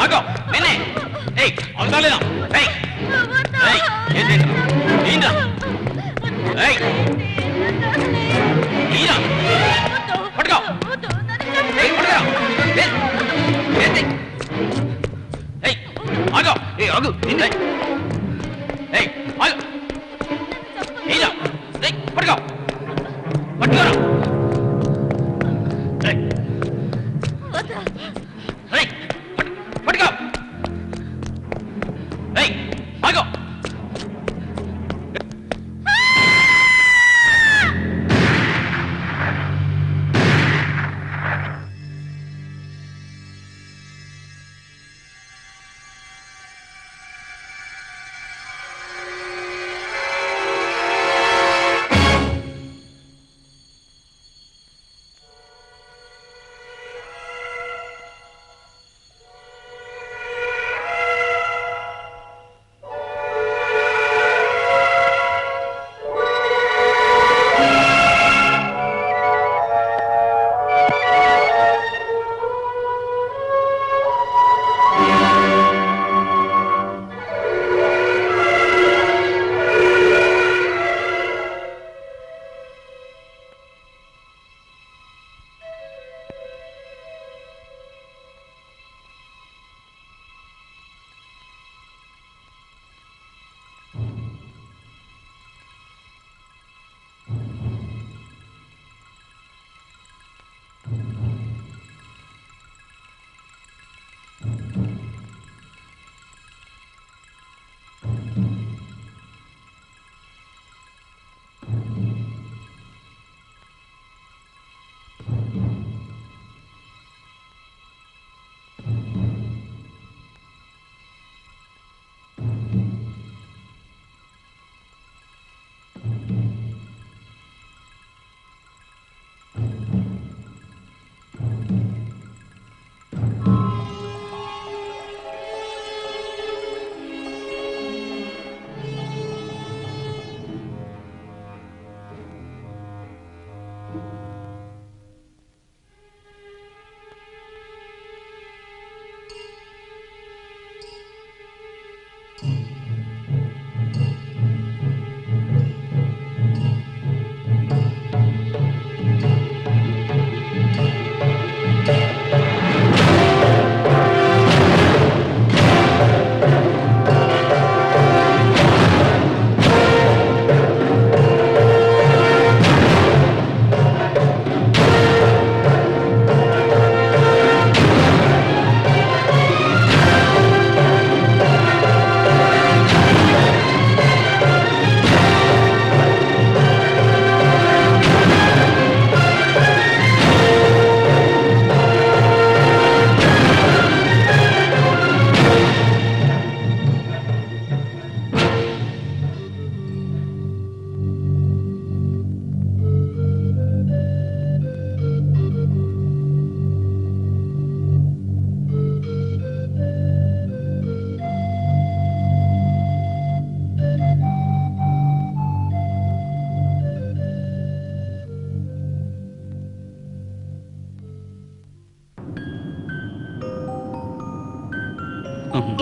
ఆగో నేనే ఏయ్ అవసరం ఏయ్ ఏయ్ ఏంటా ఏయ్ ఈరా పట్టుకో ఏయ్ పట్టుకో ఏంటి ఏయ్ ఆగో ఏయ్ ఆగు ఏయ్ ఏయ్ ఆగు ఈరా ఏయ్ పట్టుకో పట్టుకోరా ఏయ్ ఏయ్ పట్టుకో ఏయ్ ఆగో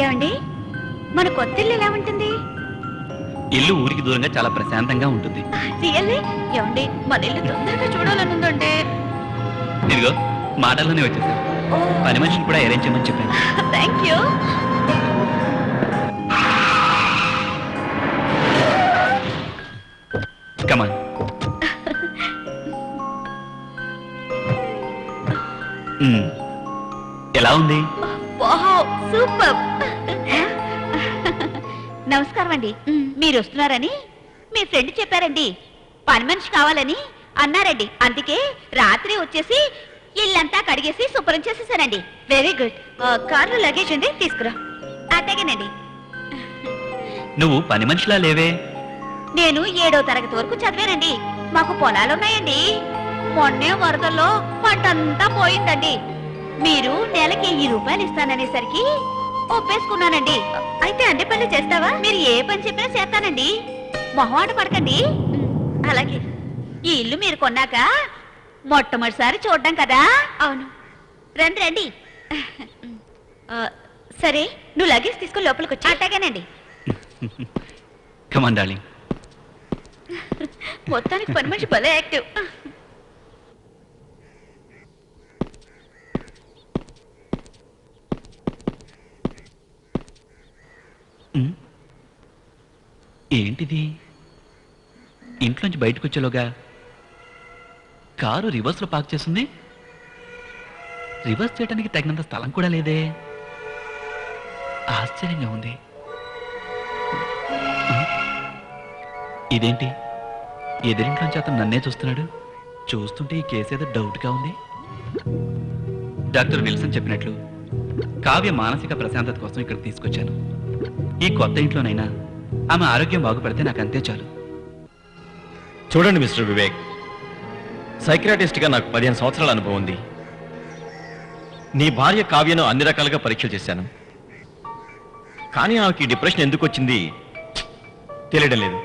ఏమండి మన కొత్త ఇల్లు ఎలా ఉంటుంది? ఇల్లు ఊరికి దూరంగా చాలా ప్రశాంతంగా ఉంటుంది. రియల్లీ ఏమండి మన ఇల్లు తొందరగా చూడాలనుందంటే ఇదిగో మాటల్లోనే వచ్చేసాను. పని మనిషిని కూడా అరేంజ్ చేయమని చెప్పాను. Thank you. కమాన్. ఎలా ఉంది? Wow super. నమస్కారం అండి. మీరు వస్తున్నారని మీ ఫ్రెండ్ చెప్పారండి. పని మనిషి కావాలని అన్నారండి. అందుకే రాత్రి వచ్చేసి ఇల్లంతా కడిగేసి శుభ్రం చేసేసానండి. Very good. కార్లో లగేజ్ ఉంది, తీసుకురా. అట్టగేనండి. నువ్వు పని మనిషిలా లేవే. నేను 7వ తరగతి వరకు చదివానండి. మాకు పొలాలున్నాయండి. మొన్నే వరదల్లో పంటంతా పోయిందండి. మీరు నెలకి 1000 రూపాయలు ఇస్తాననేసరికి ఒప్పేసుకున్నానండి. అయితే అన్ని పనులు చేస్తావా? మీరు ఏ పని చెప్పినా చేస్తానండి. మొహమాట పడకండి. అలాగే. ఈ ఇల్లు మీరు కొన్నాక మొట్టమొదటిసారి చూడ్డం కదా. అవును. రండి రండి. సరే నువ్వు లగేజ్ తీసుకుని లోపలికి వచ్చి అట్టగానండి. Come on darling. మొత్తానికి పని మనిషి భలే యాక్టివ్. ఏంటిది? ఇంట్లోంచి బయటకు వచ్చేలోగా కారు రివర్స్లో పార్క్ చేస్తుంది. రివర్స్ చేయడానికి తగినంత స్థలం కూడా లేదే. ఆశ్చర్యంగా ఉంది. ఇదేంటి ఎదురింట్లోంచి అతను నన్నే చూస్తున్నాడు? చూస్తుంటే ఈ కేసు ఏదో డౌట్గా ఉంది. డాక్టర్ విల్సన్ చెప్పినట్లు కావ్య మానసిక ప్రశాంతత కోసం ఇక్కడికి తీసుకొచ్చాను. ఈ కొత్త ఇంట్లోనైనా ఆమె ఆరోగ్యం బాగుపడితే నాకు అంతే చాలు. చూడండి మిస్టర్ వివేక్, సైకియాట్రిస్ట్గా నాకు 15 సంవత్సరాల అనుభవం ఉంది. నీ భార్య కావ్యను అన్ని రకాలుగా పరీక్షలు చేశాను. కానీ ఆమెకి డిప్రెషన్ ఎందుకు వచ్చింది తెలియడం లేదు.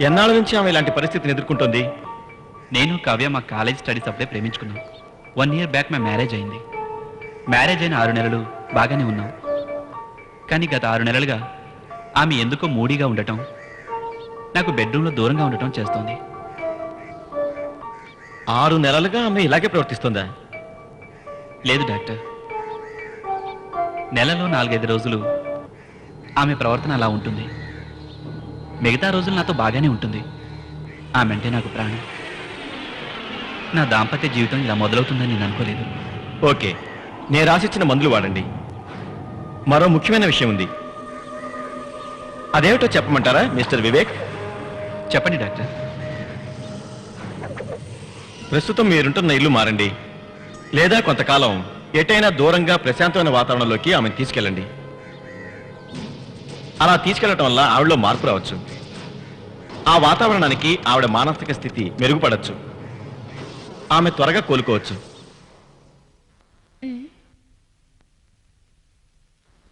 ఎన్నాళ్ళ నుంచి ఆమె ఇలాంటి పరిస్థితిని ఎదుర్కొంటోంది? నేను కావ్య మా కాలేజ్ స్టడీస్ అప్పుడే ప్రేమించుకున్నాం. 1 year బ్యాక్ మా మ్యారేజ్ అయింది. మ్యారేజ్ అయిన 6 నెలలు బాగానే ఉన్నాం. కానీ గత 6 నెలలుగా ఆమె ఎందుకో మూడీగా ఉండటం, నాకు బెడ్రూమ్లో దూరంగా ఉండటం చేస్తోంది. 6 నెలలుగా ఆమె ఇలాగే ప్రవర్తిస్తుందా? లేదు డాక్టర్, నెలలో 4-5 రోజులు ఆమె ప్రవర్తన అలా ఉంటుంది. మిగతా రోజులు నాతో బాగానే ఉంటుంది. ఆమె అంటే నాకు ప్రాణం. నా దాంపత్య జీవితం ఇలా మొదలవుతుందని నేను అనుకోలేదు. ఓకే, నేను రాసిచ్చిన మందులు వాడండి. మరో ముఖ్యమైన విషయం ఉంది, అదేమిటో చెప్పమంటారా మిస్టర్ వివేక్? చెప్పండి డాక్టర్. ప్రస్తుతం మీరుంటున్న ఇల్లు మారండి, లేదా కొంతకాలం ఎటైనా దూరంగా ప్రశాంతమైన వాతావరణంలోకి ఆమెను తీసుకెళ్ళండి. అలా తీసుకెళ్లటం వల్ల ఆవిడలో మార్పు రావచ్చు. ఆ వాతావరణానికి ఆవిడ మానసిక స్థితి మెరుగుపడవచ్చు. ఆమె త్వరగా కోలుకోవచ్చు.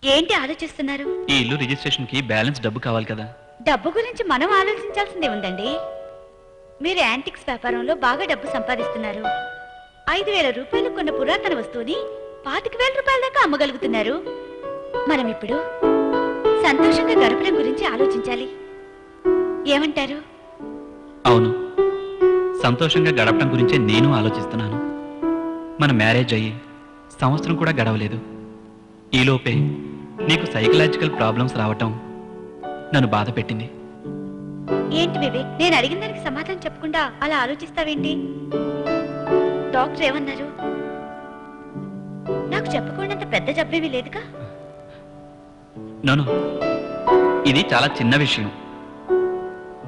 ఏంటి ఆలోచిస్తున్నారు? ఈ ఇల్లు రిజిస్ట్రేషన్కి బ్యాలెన్స్ డబ్బు కావాలి కదా. డబ్బు గురించి మనం ఆలోచించాల్సిందే ఉందండి. మీరు యాంటిక్స్ వ్యాపారంలో బాగా డబ్బు సంపాదిస్తున్నారు. 5,000 రూపాయలు కొన్న పురాతన వస్తువుని 25,000 రూపాయల దాకా అమ్మగలుగుతున్నారు. మనం ఇప్పుడు సంతోషంగా గడపడం గురించి ఆలోచించాలి. ఏమంటారు? అవును, సంతోషంగా గడపడం గురించే నేను ఆలోచిస్తున్నాను. మన మ్యారేజ్ అయ్యి సంవత్సరం కూడా గడవలేదు. ఈలోపే నీకు సైకలాజికల్ ప్రాబ్లమ్స్ రావటం నన్ను బాధ పెట్టింది. ఏంటి వివేక్, నేను అడిగిన దానికి సమాధానం చెప్పకుండా అలా ఆలోచిస్తావేంటి? డాక్టర్ ఏమన్నారు? నాకు చెప్పకుండా పెద్ద జబ్బేమీ లేదుగా. నోను, ఇది చాలా చిన్న విషయం.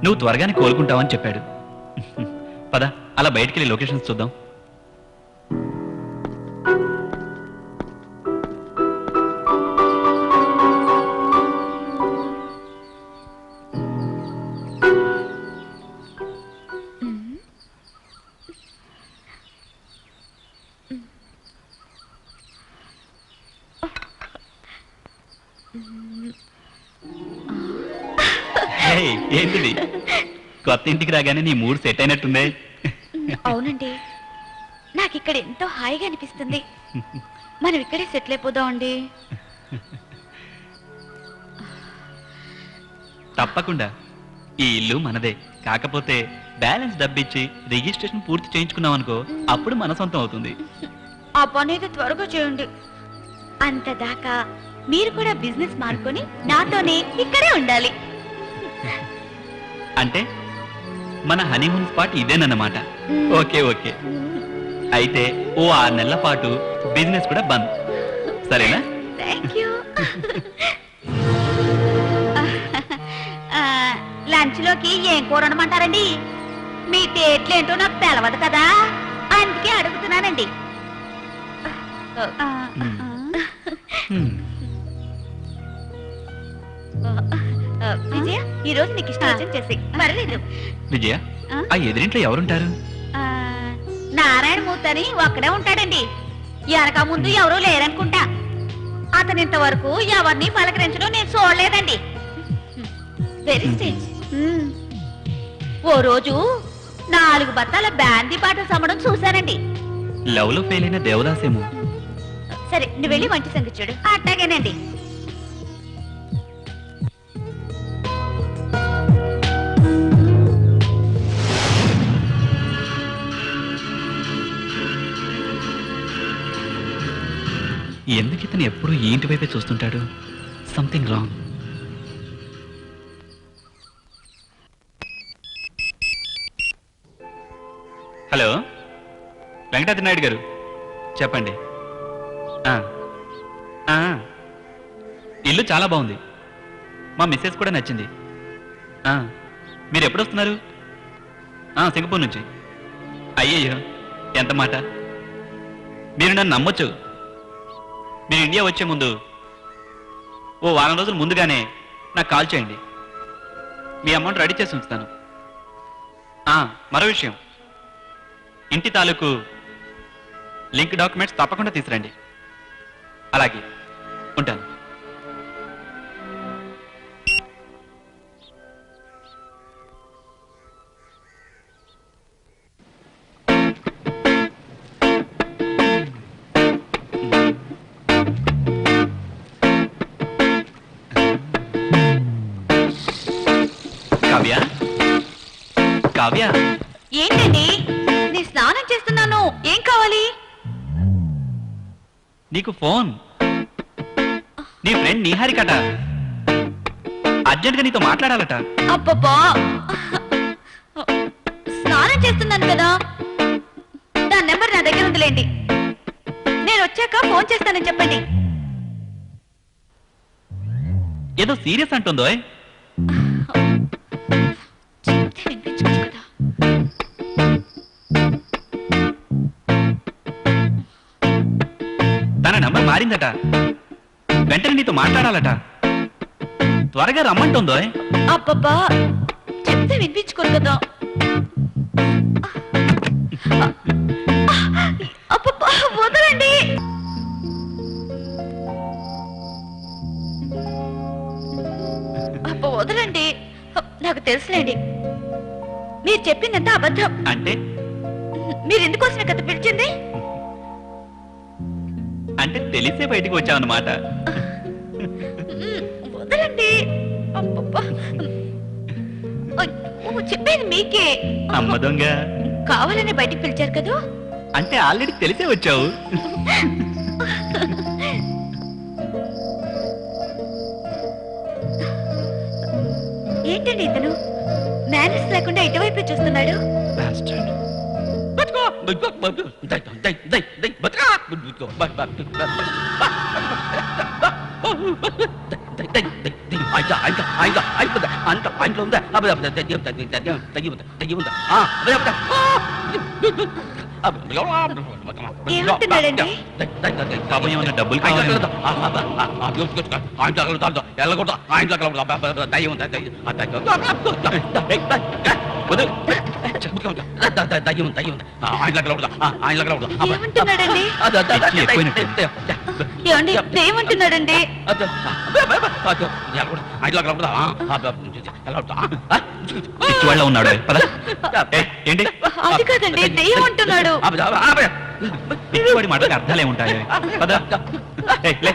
నువ్వు త్వరగానే కోలుకుంటావని చెప్పాడు. పద, అలా బయటికెళ్ళి లొకేషన్స్ చూద్దాం. ఏంటిది? కొత్త ఇంటికి రాగానే నీ మూడ్ సెట్ అయినట్టుందే. అవునండి, నాకు ఇక్కడ ఎంతో హాయిగా అనిపిస్తుంది. మనం ఇక్కడే సెటిల్ అయిపోదాం అండి. తప్పకుండా. ఈ ఇల్లు మనదే. కాకపోతే బ్యాలెన్స్ డబ్బిచ్చి రిజిస్ట్రేషన్ పూర్తి చేయించుకున్నాం అనుకో, అప్పుడు మన సొంతం అవుతుంది. ఆ పని అయితే త్వరగా చేయండి. అంతదాకా మీరు కూడా బిజినెస్ మానుకొని నాతోనే ఇక్కడే ఉండాలి. అంటే మన హనీమూన్ స్పాట్ ఇదేనన్నమాట. ఓకే ఓకే, అయితే ఓ 6 నెలల పాటు బిజినెస్ కూడా బంద్, సరేనా? Thank you. లంచ్ లోకి ఏం కూర అనమంటారండి? మీ టేట్లు ఏంటో నాకు తెలవదు కదా, అందుకే అడుగుతున్నానండి. విజయ, ఈ రోజు నీకు ఇష్టం వచ్చింది చేసి పర్లేదు. విజయ, ఆ ఎదురింట్లో ఎవరుంటారు? నారాయణ మూర్తి అని ఒక్కడే ఉంటాడండి. వెనక ముందు ఎవరూ లేరనుకుంటా. అతను ఇంతవరకు ఎవరిని పలకరించడం నేను చూడలేదండి. Very stage. ఓ రోజు 4 బత్తాల బ్యాందీ పాటలు సమ్మడం చూశానండి. లవ్ లో ఫెయిల్ అయిన దేవదాసేమో. సరే నువ్వు వెళ్ళి వంట సంగతి చూడు. అట్లాగేనండి. ఎందుకు ఇతను ఎప్పుడు ఈ ఇంటి వైపే చూస్తుంటాడు? Something wrong. Hello, Venkatadri Naidu గారు చెప్పండి. ఆ, ఆ, ఇల్లు చాలా బాగుంది, మా మిస్సెస్ కూడా నచ్చింది. మీరు ఎప్పుడు వస్తున్నారు? సింగపూర్ నుంచి. అయ్యయ్యో, ఎంత మాట! మీరు నన్ను నమ్మొచ్చు. మీరు ఇండియా వచ్చే ముందు ఓ వారం రోజులు ముందుగానే నాకు కాల్ చేయండి. మీ అమౌంట్ రెడీ చేసి ఉంచుతాను. మరో విషయం, ఇంటి తాలూకు లింక్ డాక్యుమెంట్స్ తప్పకుండా తీసురండి. అలాగే, ఉంటాను. కావ్య, కావ్య, ఏంటండి? నీ స్నానం చేస్తున్నాను, ఏం కావాలి? నీకు ఫోన్. నీ ఫ్రెండ్ నీహారికట, అర్జెంట్గా నీతో మాట్లాడాలట. అబ్బబ్బా, స్నానం చేస్తున్నాను కదా. నా నెంబర్ నా దగ్గర ఉందిలేండి. నేను వచ్చాక ఫోన్ చేస్తానని చెప్పండి. ఏదో సీరియస్ అంటుందో. చెప్తే వినిపించుకోవచ్చు కదా. తన నంబర్ మారిందట, వెంటనే నీతో మాట్లాడాలట. త్వరగా రమ్మంటుందో. అబ్బబ్బా, చెప్తే వినిపించుకోరు కదా. అబ్బబ్బా, వదలండి. అబ్బ వదలండి, నాకు తెలుసులేండి. మీరు చెప్పిందంతా అబద్ధం. అంటే మీరు ఎందుకోసమే కదా పిలిచింది? అంటే తెలిసే బయటికి వచ్చావన్నమాట. వదలండి. అబ్బబ్బా, అయ్యో, చెప్పేది మీకే. అమ్మ దొంగ, కావాలని బయటికి పిలిచారు కదా. అంటే ఆల్రెడీ తెలిసే వచ్చావు. ఏంటండి ఇతను మేనర్స్ లేకుండా ఇటువైపు చూస్తున్నాడు? ఏమంటున్నాడండి? పాపం ఏమన్నా డబ్బులు కావాలి? ఏమంటున్నాడండి? ఏమండి, ఏమంటున్నాడండి? పిచ్చివాళ్ళ ఉన్నాడు. పద. ఏంటి అది కాదండి, దెయ్యం అంటున్నాడు. పిచ్చివాడి మాటలకు అర్థాలు ఏముంటాయి? పద. లే.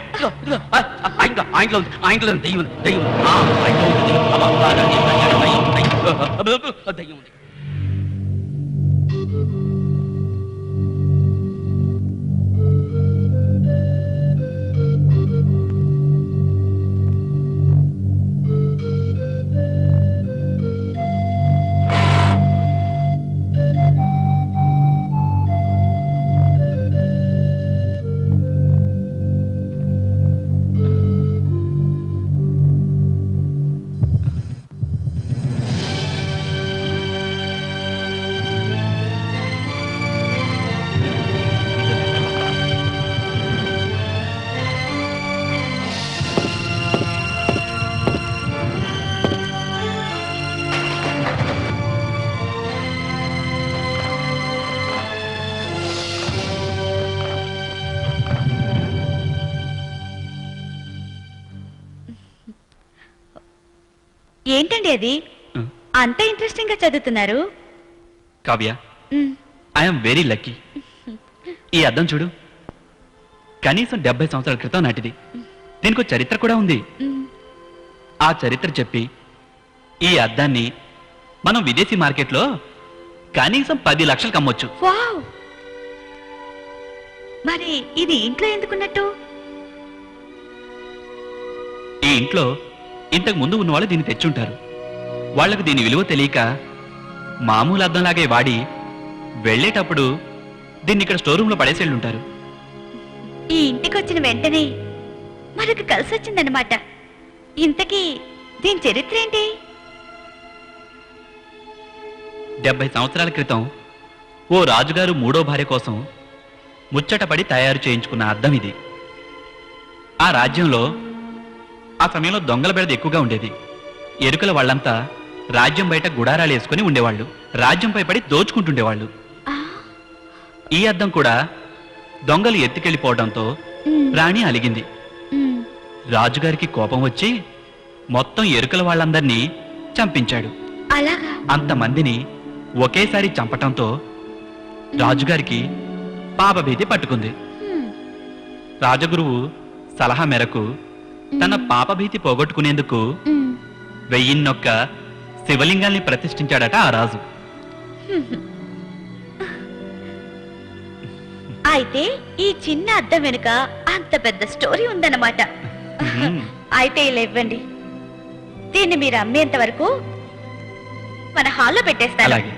ఏంటండి అది అంత ఇంట్రెస్టింగ్ గా చదువుతున్నారు? Kavya, I'm very lucky. ఈ అద్దం చూడు, కనీసం 70 సంవత్సరాల క్రితం నాటిది. దీనికి ఒక చరిత్ర కూడా ఉంది. మ్, ఆ చరిత్ర చెప్పి ఈ అద్దాన్ని మనం విదేశీ మార్కెట్లో కనీసం 10 లక్షలకు అమ్మొచ్చు. వావ్! మరి ఇది ఇంట్లో ఎందుకున్నట్టు? ఈ ఇంట్లో ఇంతకు ముందు ఉన్నవాళ్ళు దీన్ని తెచ్చుంటారు. వాళ్లకు దీని విలువ తెలియక మామూలు అద్దంలాగే వాడి వెళ్ళేటప్పుడు దీన్ని ఇక్కడ స్టోర్ రూమ్ లో పడేసి వెళ్ళుంటారు. ఈ ఇంటికి వచ్చిన వెంటనే మనకు కలిసి వచ్చిందనమాట. ఇంతకీ దీని చరిత్ర ఏంటి? 70 సంవత్సరాల క్రితం ఓ రాజుగారు 3వ భార్య కోసం ముచ్చటపడి తయారు చేయించుకున్న అద్దం ఇది. ఆ రాజ్యంలో ఆ సమయంలో దొంగల బెడద ఎక్కువగా ఉండేది. ఎరుకల వాళ్ళంతా రాజ్యం బయట గుడారాలు వేసుకుని ఉండేవాళ్ళు. రాజ్యంపై పడి దోచుకుంటుండేవాళ్ళు. ఆ, ఈ అద్దం కూడా దొంగలు ఎత్తుకెళ్లిపోవడంతో మ్, రాణి అలిగింది. మ్. రాజుగారికి కోపం వచ్చి మొత్తం ఎరుకల వాళ్ళందర్నీ చంపించాడు. అలాగా? అంతమందిని ఒకేసారి చంపటంతో రాజుగారికి పాపభీతి పట్టుకుంది. మ్, రాజగురువు సలహా మేరకు తన పాపభీతి పోగొట్టుకునేందుకు మ్. 1001 శివలింగాల్ని ప్రతిష్ఠించాడట ఆ రాజు. అయితే ఈ చిన్న అద్దం వెనుక అంత పెద్ద స్టోరీ ఉందన్నమాట. మ్మ్. అయితే ఇలా ఇవ్వండి. దీన్ని మీరు అమ్మేంత వరకు మన హాల్లో పెట్టేస్తాను. అలాగే.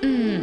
మ్.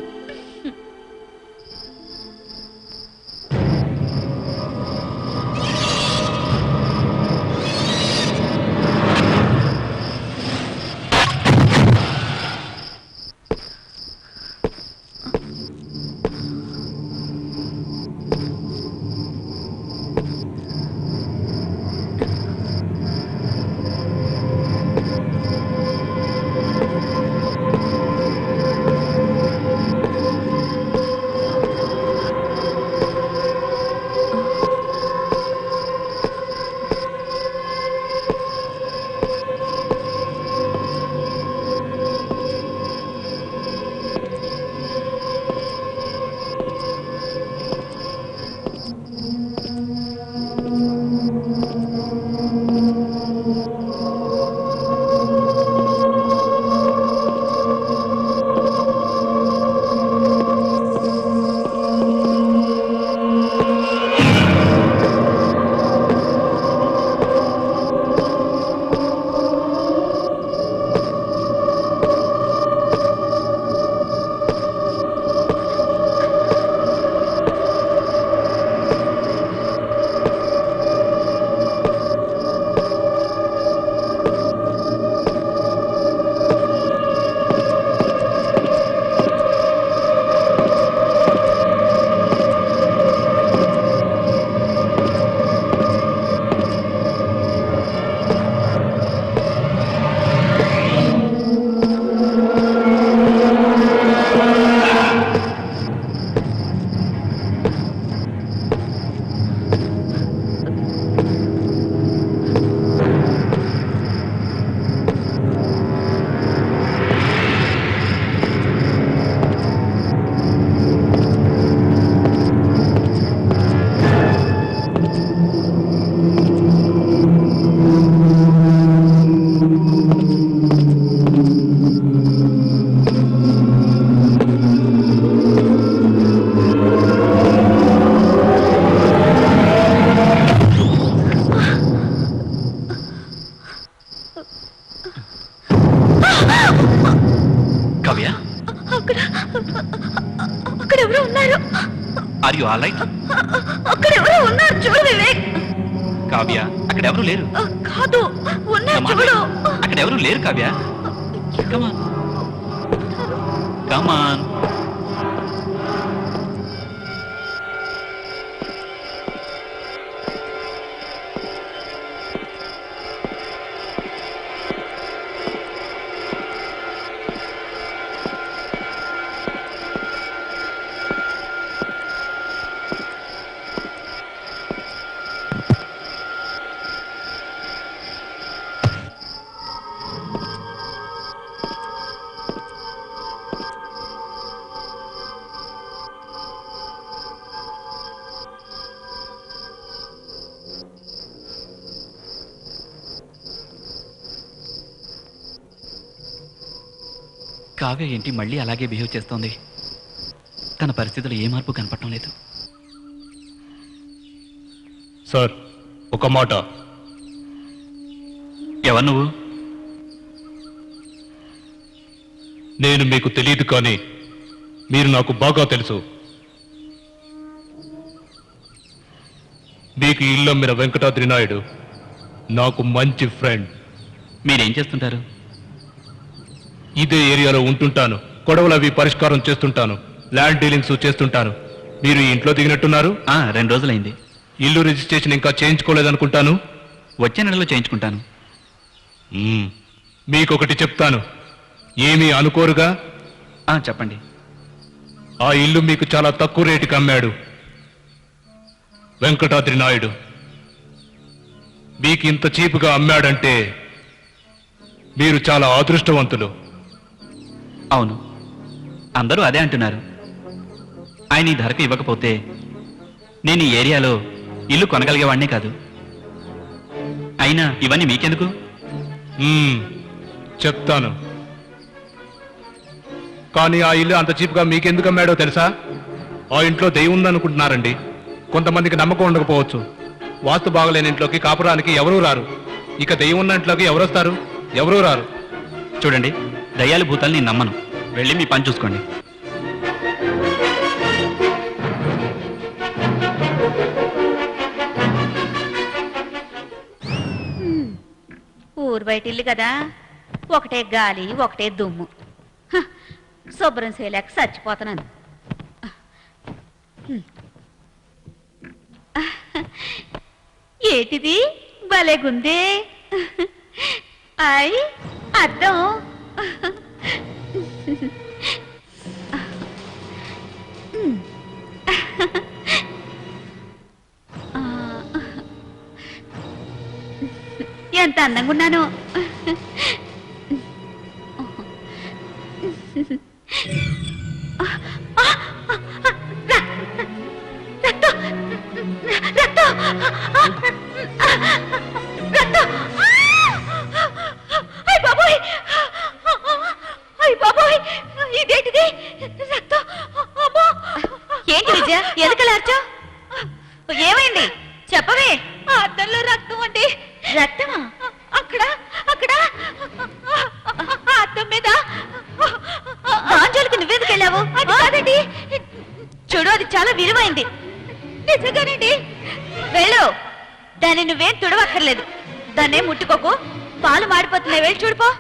కావ్య, అక్కడ ఎవరో ఉన్నారు. Are you all right? అక్కడ ఎవరో ఉన్నారు, చూడు వివేక్. కావ్య, అక్కడ ఎవరు లేరు. కాదు, ఉన్నారు, Come on, చూడు. అక్కడ ఎవరు లేరు కావ్య. కమాన్ కమాన్. కావ్య ఏంటి మళ్ళీ అలాగే బిహేవ్ చేస్తోంది? తన పరిస్థితులు ఏ మార్పు కనపడటం లేదు. సార్, ఒక మాట. ఎవరు నువ్వు? నేను మీకు తెలియదు, కానీ మీరు నాకు బాగా తెలుసు. మీకు ఇల్లు అమ్మిన వెంకటాద్రి నాయుడు నాకు మంచి ఫ్రెండ్. మీరేం చేస్తుంటారు? ఇదే ఏరియాలో ఉంటుంటాను. గొడవలు అవి పరిష్కారం చేస్తుంటాను. ల్యాండ్ డీలింగ్స్ చేస్తుంటాను. మీరు ఈ ఇంట్లో దిగినట్టున్నారు. 2 రోజులైంది. ఇల్లు రిజిస్ట్రేషన్ ఇంకా చేయించుకోలేదనుకుంటాను. వచ్చే నెలలో చేయించుకుంటాను. మీకొకటి చెప్తాను, ఏమీ అనుకోరుగా. చెప్పండి. ఆ ఇల్లు మీకు చాలా తక్కువ రేటుకి అమ్మాడు వెంకటాద్రి నాయుడు. మీకు ఇంత చీపుగా అమ్మాడంటే మీరు చాలా అదృష్టవంతులు. అవును, అందరూ అదే అంటున్నారు. ఆయన ఈ ధరకు ఇవ్వకపోతే నేను ఈ ఏరియాలో ఇల్లు కొనగలిగేవాడినే కాదు. అయినా ఇవన్నీ మీకెందుకు? చెప్తాను. కానీ ఆ ఇల్లు అంత చీప్గా మీకెందుకు అమ్మాడో తెలుసా? ఆ ఇంట్లో దెయ్యం ఉందనుకుంటున్నారండి. కొంతమందికి నమ్మకం ఉండకపోవచ్చు. వాస్తు బాగలేని ఇంట్లోకి కాపురానికి ఎవరూ రారు. ఇక దెయ్యం ఉన్న ఇంట్లోకి ఎవరొస్తారు? ఎవరూ రారు. చూడండి, దయ్యాలు భూతాలు నేను నమ్మను. వెళ్ళి మీ పని చూసుకోండి. ఊరు బయట ఇల్లు కదా, ఒకటే గాలి ఒకటే దుమ్ము. శుభ్రం చేయలేక చచ్చిపోతున్నాను. ఏటిది భలేగుందే. అయ్ అర్థం. ఎంత అందంగా ఉన్నాను. ఇదేంటిది? ఏంటి విజయ, ఎందుకలార్చా? ఏమైంది చెప్పవే. అద్దంలో రక్తం అండి. రక్తమా? అక్కడ అక్కడ అద్దం మీద. ఆంజలికి నువ్వెందుకు వెళ్ళావు? అది కాదండి, చూడు అది చాలా విలువైంది. నిజంగానండి. వెళ్ళు, దాన్ని నువ్వేం తుడవక్కర్లేదు. దాన్నే ముట్టుకోకు, పాలు మాడిపోతున్నాయి. వెళ్ళి చూడుపో.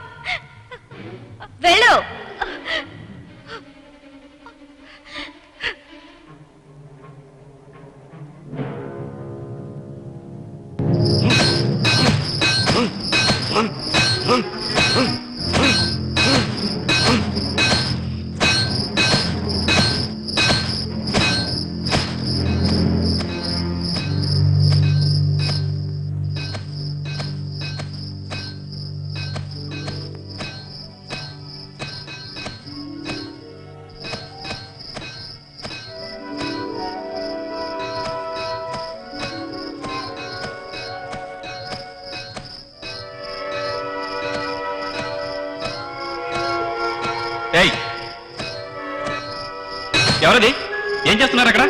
వెళ్ళు. ఏయ్, ఎవరది? ఏం చేస్తున్నారు అక్కడ?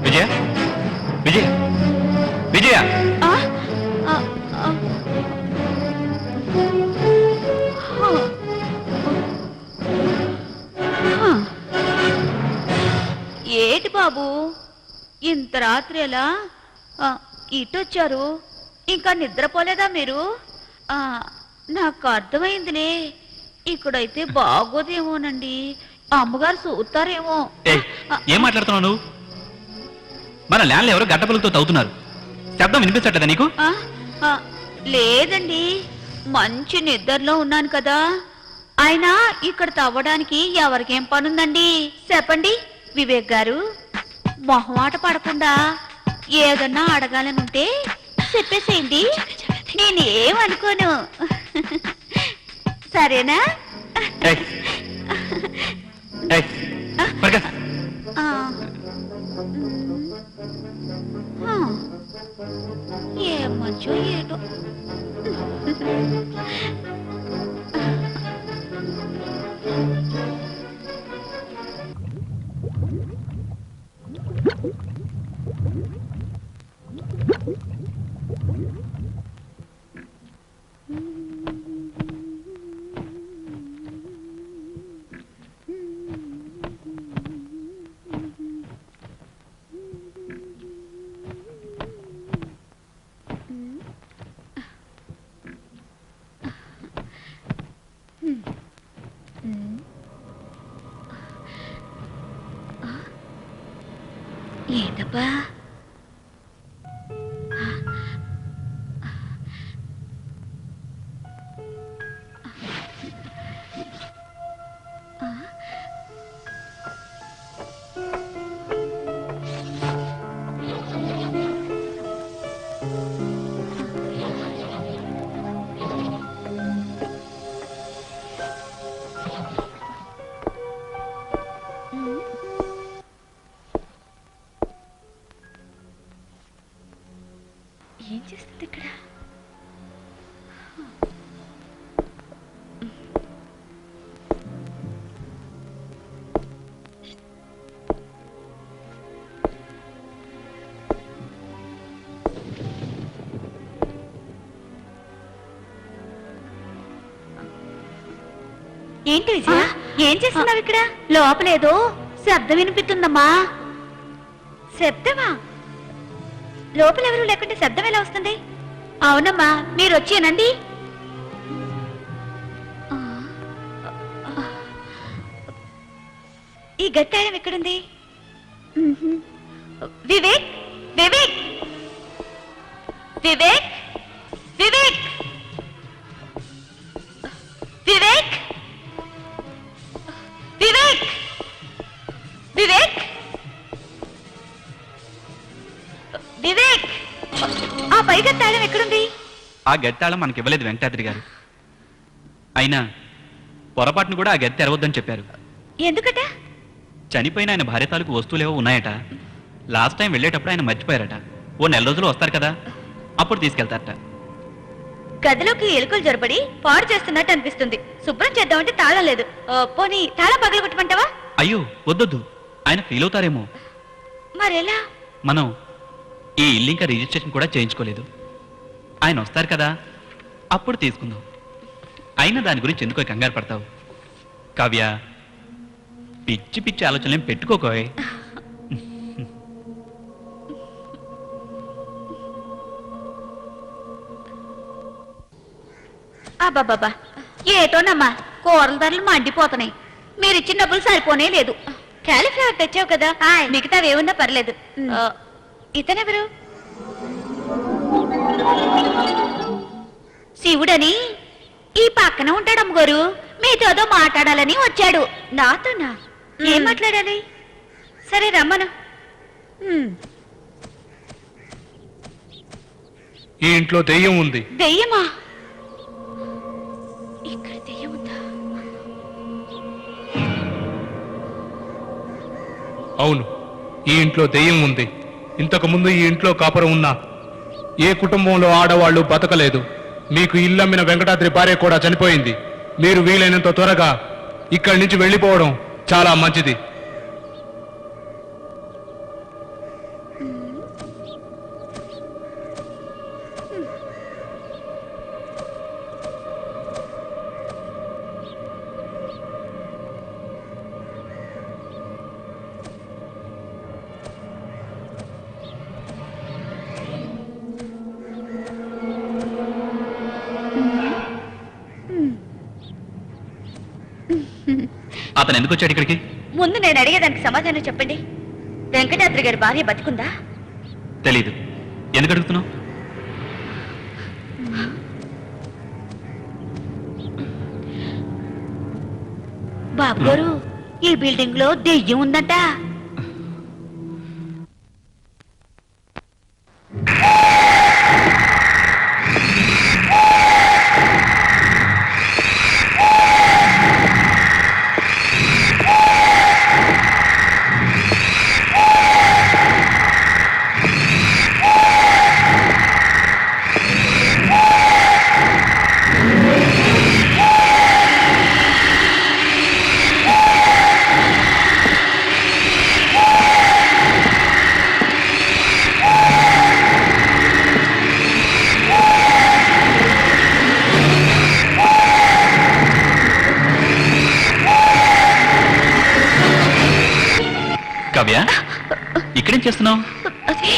విజయ, విజయ, విజయ. ఏటి బాబు, ఇంత రాత్రి ఎలా ఇటొచ్చారు? ఇంకా నిద్రపోలేదా మీరు? నాకు అర్థమైందిలే, ఇక్కడైతే బాగోదేమోనండి. అమ్మగారు చూస్తారేమో. ఏం మాట్లాడుతున్నావు నువ్వు? మన ల్యాండ్లో ఎవరో గడ్డపలుతో తవ్వుతున్నారు. శబ్దం వినిపించట్లేదా నీకు? లేదండి, మంచి నిద్రలో ఉన్నాను కదా. అయినా ఇక్కడ తవ్వడానికి ఎవరికేం పనుందండి చెప్పండి వివేక్ గారు. మొహమాట పడకుండా ఏదన్నా అడగాలనుంటే చెప్పేసేయండి, నేనేమనుకోను. సరేనా? ఏ మంచో ఏటో. ఏంటబ్బా ఏం చేస్తుంది ఇక్కడ? ఏంటి విజయ? ఏం చేస్తున్నావు ఇక్కడ? లోపలేదో శబ్దం వినిపిస్తుందమ్మా. శబ్దమా? లోపలెవరూ లేకుంటే శబ్దం ఎలా వస్తుంది? అవునమ్మా, మీరు వచ్చేనండి. ఈ గట్టాయం ఎక్కడుంది? వివేక్, వివేక్, వివేక్, వివేక్, వివేక్, వివేక్, వివేక్, వివేక్. ఆ పైగా తాళం ఎక్కడుంది? ఆ గెత్తాళం మనకి ఇవ్వలేదు వెంకటాద్రి గారు. అయినా పొరపాటును కూడా ఆ గెత్తి తెరవద్దని చెప్పారు. ఎందుకట? చనిపోయిన ఆయన భార్య తాలూకు వస్తువులేవో ఉన్నాయట. లాస్ట్ టైం వెళ్ళేటప్పుడు ఆయన మర్చిపోయారట. ఓ నెల రోజులు వస్తారు కదా, అప్పుడు తీసుకెళ్తారట. గదిలోకి ఎలుకలు జొరబడి పాడు చేస్తున్నట్టు అనిపిస్తుంది. శుభ్రం చేద్దామంటే తాళం లేదు. పోనీ తాళం పగలగొట్టమంటావా? అయ్యో వద్దొద్దు, ఆయన ఫీల్ అవుతారేమో. మరెలా? మనం ఈ ఇల్లు ఇంకా రిజిస్ట్రేషన్ కూడా చేయించుకోలేదు. ఆయన వస్తారు కదా, అప్పుడు తీసుకుందాం. అయినా దాని గురించి ఎందుకో కంగారు పడతావు? కావ్య, పిచ్చి పిచ్చి ఆలోచనలేం పెట్టుకోకోయ్. అబ్బాబాబా, ఏటోనమ్మా, కూరల ధరలు మండిపోతున్నాయి. మీరు ఇచ్చిన డబ్బులు సరిపోనే లేదు. క్యాలీఫ్లవర్ తెచ్చావు కదా, మిగతావి ఏమన్నా పర్లేదు. ఇతనెవరు? శివుడని ఈ పక్కన ఉంటాడు అమ్మగారు. మీతోదో మాట్లాడాలని వచ్చాడు. నాతోనా? ఏం మాట్లాడాలి? సరే రమ్మను. ఈ ఇంట్లో దెయ్యం ఉంది. దెయ్యమా? ఇక్కడ దెయ్యం ఉందా? అవును, ఈ ఇంట్లో దెయ్యం ఉంది. ఇంతకు ముందు ఈ ఇంట్లో కాపురం ఉన్నా ఏ కుటుంబంలో ఆడవాళ్ళు బతకలేదు. మీకు ఇల్లమ్మిన వెంకటాద్రి భార్య కూడా చనిపోయింది. మీరు వీలైనంత త్వరగా ఇక్కడి నుంచి వెళ్ళిపోవడం చాలా మంచిది. అతను ఎందుకు వచ్చాడు ఇక్కడికి? ముందు నేను అడిగేదానికి సమాధానం చెప్పండి. వెంకటాద్రి గారి భార్య బతికుందా? తెలీదు. ఎందుకు అడుగుతున్నావు? బాబు గారు, ఈ బిల్డింగ్ లో దెయ్యం ఉందంట. కావ్య ఇక్కడేం చేస్తున్నావు? అదే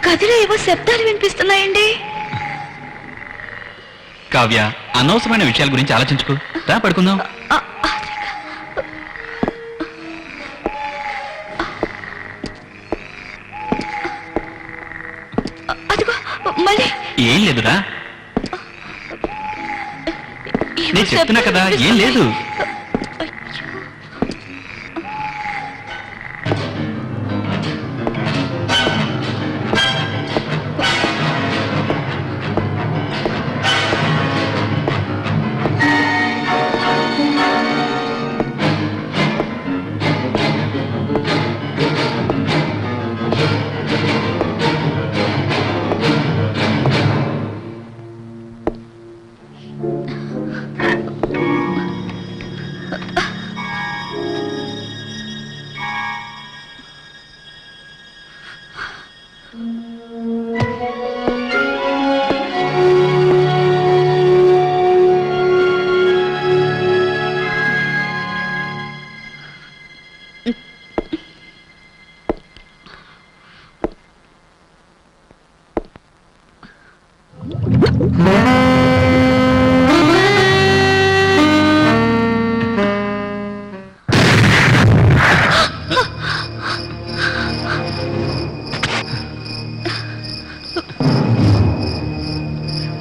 గదిలో ఏవో శబ్దాలు వినిపిస్తున్నాయండి. కావ్య అనవసరమైన విషయాల గురించి ఆలోచించుకో, రా పడుకుందాం. అదిగో మళ్ళీ ఏం లేదురా, నేను చెప్తున్నా కదా ఏం లేదు.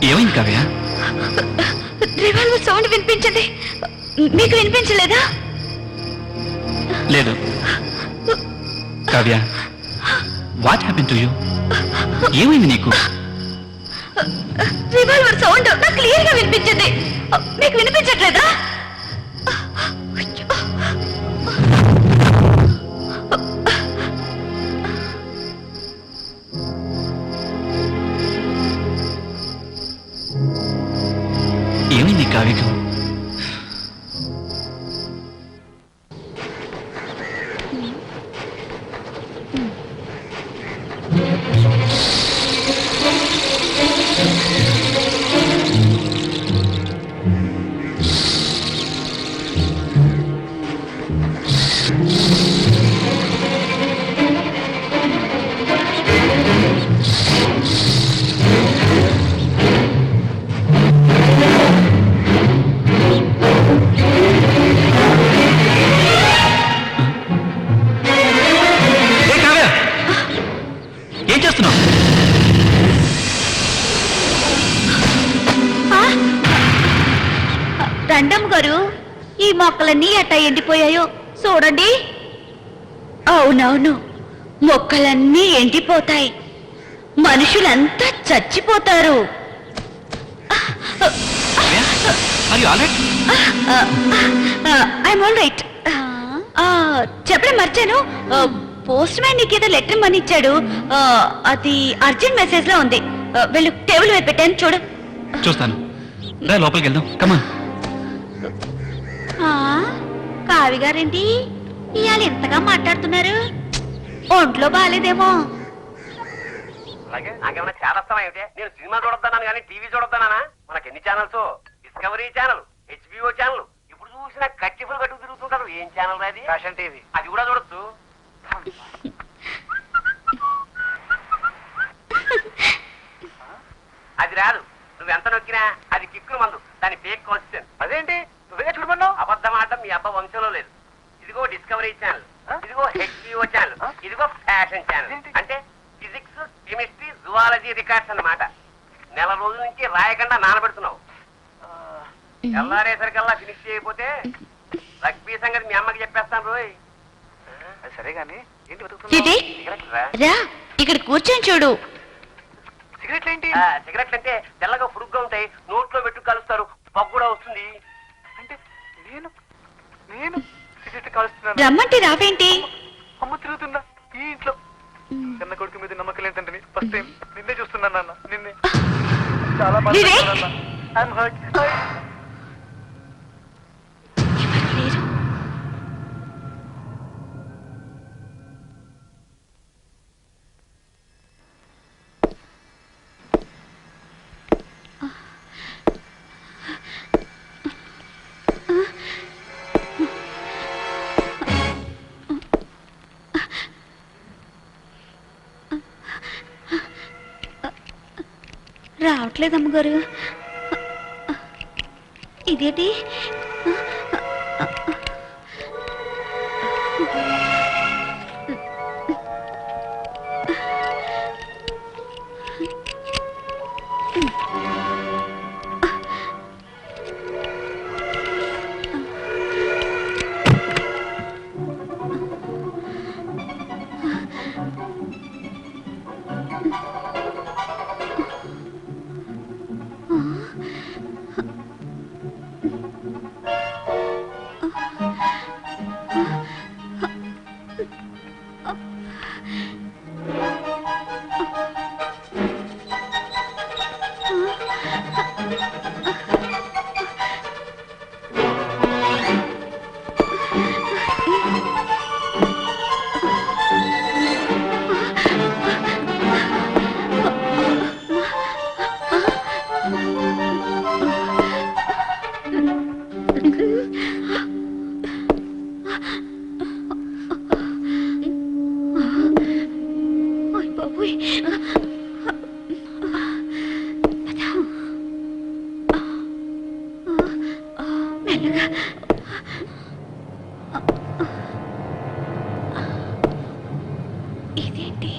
ఏమైంది కావ్య? రివాల్వర్ సౌండ్ వినిపించింది, మీకు వినిపించలేదా? లేదు. Kavya what happen to you? ఏమైంది నీకు? రివాల్వర్ సౌండ్ నాకు క్లియర్ గా వినిపించింది, మీకు వినిపించట్లేదా? ఏమైంది కావ్యకు? ఏం చేస్తున్నావు? రండమ్మ గారు, ఈ మొక్కలన్నీ ఎట్టా ఎండిపోయాయో చూడండి. అవునవును, మొక్కలన్నీ ఎండిపోతాయి, మనుషులంతా చచ్చిపోతారు. I'm all right. చెప్పడం మర్చాను, పోస్ట్ మ్యాన్ నీకేదో లెటర్ మని ఇచ్చాడు, అది అర్జెంట్ మెసేజ్ లో ఉంది. వెళ్ళు, టేబుల్ మీద పెట్టాను చూడు. చూస్తాను, రా లోపలికి వెళ్దాం. కమా. కావి గారేంటి ఇవాళ ఇంతగా మాట్లాడుతున్నారు? ఒంట్లో బాగాలేదేమో. అలాగే నాకేమైనా చేరస్తావా ఏమిటి? నేను సినిమా చూడొద్దాను కానీ టీవీ చూడొద్దానా? మనకి ఎన్ని channels? Discovery channel, HBO channel, ఇప్పుడు చూసినా కట్టిఫుల్ కట్టుకు తిరుగుతుంటారు. ఏం ఛానల్ అది? ఫ్యాషన్ టీవీ, అది కూడా చూడొచ్చు. అది రాదు, నువ్వు ఎంత నొక్కినా అది కిక్కులు మందు, దాని ఫేక్ కాన్స్టెంట్. అదేంటి నువ్వే చూడమన్నావు? అబద్ధం ఆడటం మీ అబ్బా వంశంలో లేదు. ఇదిగో డిస్కవరీ ఛానల్, ఇదిగో HBO ఛానల్, ఇదిగో ఫ్యాషన్ ఛానల్. అంటే ఫిజిక్స్, కెమిస్ట్రీ, జువాలజీ రికార్డ్స్ అన్నమాట. నెల రోజుల నుంచి రాయకుండా నానబెడుతున్నావు. ఎల్లారేసరికల్లా ఫినిష్ చేయకపోతే రగ్బీ సంగతి మీ అమ్మకి చెప్పేస్తాను రోయ్. సరే గానీ ఏంటి రా, ఇక్కడ కూర్చొని చూడు. సిగరెట్లు ఏంటి? సిగరెట్లు అంటే తెల్లగా పురుగ్గా ఉంటాయి, నోట్లో పెట్టు కలుస్తారు, పొగ కూడా వస్తుంది. అంటే నేను నేను సిగరెట్ కాలుస్తున్నాను. రమ్మంటే రావేంటి? అమ్మ తిరుగుతుందా ఈ ఇంట్లో? చిన్న కొడుకు మీద నమ్మకం లేదంటే ఫస్ట్ టైం నిన్నే చూస్తున్నాను నాన్న, నిన్నే. చాలా రావట్లేదు అమ్మగారు. ఇదేంటి? ఓయ్ బాబోయ్. మెల్లగా. ఇదేంటి?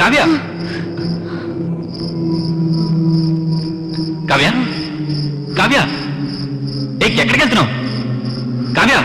కావ్య కావ్య కావ్య ఎక్కడికి వెళ్తున్నావు కావ్య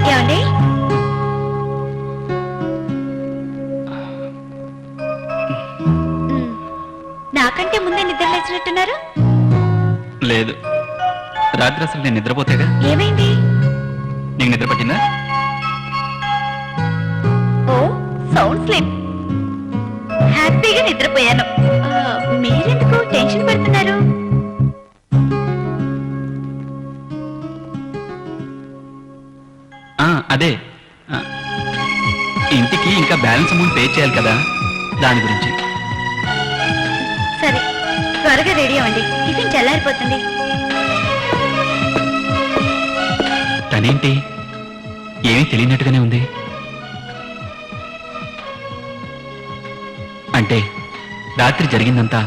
ఏమండి నాకంటే ముందే నిద్ర లేచినట్టున్నారు లేదు రాత్రి అసలు నేను నిద్రపోతేగా ఏమైంది నీకు నిద్ర పట్టిందా ఓ సౌండ్ స్లిప్ హ్యాపీగా నిద్రపోయాను మీరెందుకు టెన్షన్ పడుతున్నారు అదే ఆ, ఇంటికి ఇంకా బ్యాలెన్స్ అమౌంట్ పే చేయాలి కదా దాని గురించి సరే త్వరగా రెడీ అవ్వండి టిఫిన్ చల్లారిపోతుంది తనేంటి ఏమీ తెలియనట్టుగానే ఉంది అంటే రాత్రి జరిగిందంతా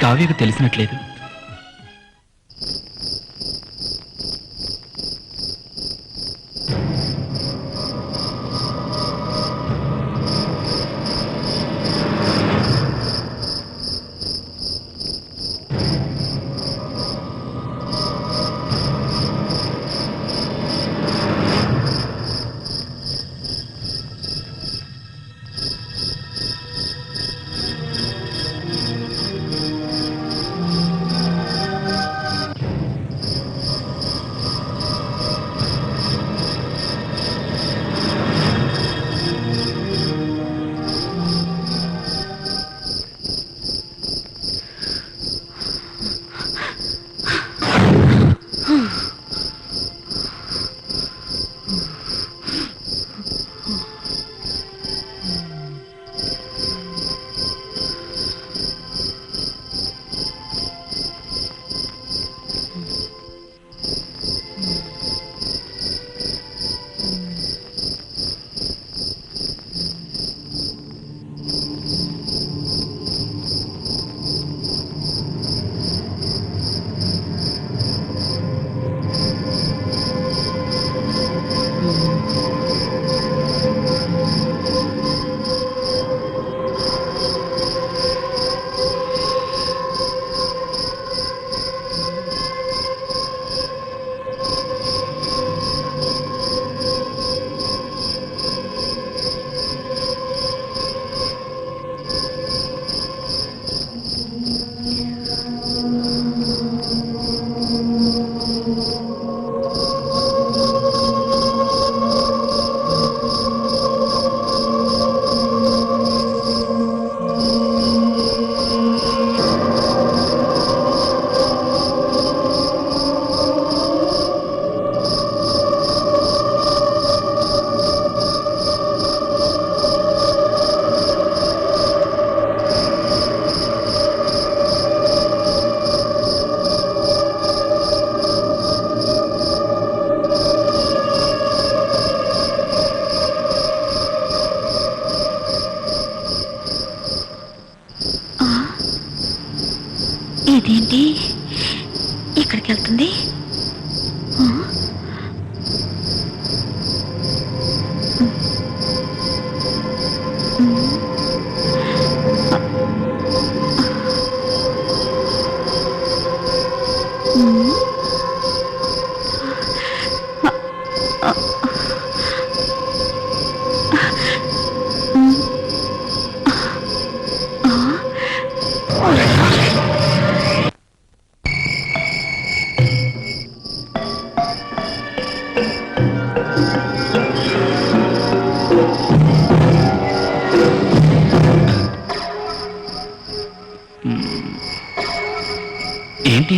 కావ్యకు తెలిసినట్లేదు ఇదేంటి ఇక్కడికి వెళ్తుంది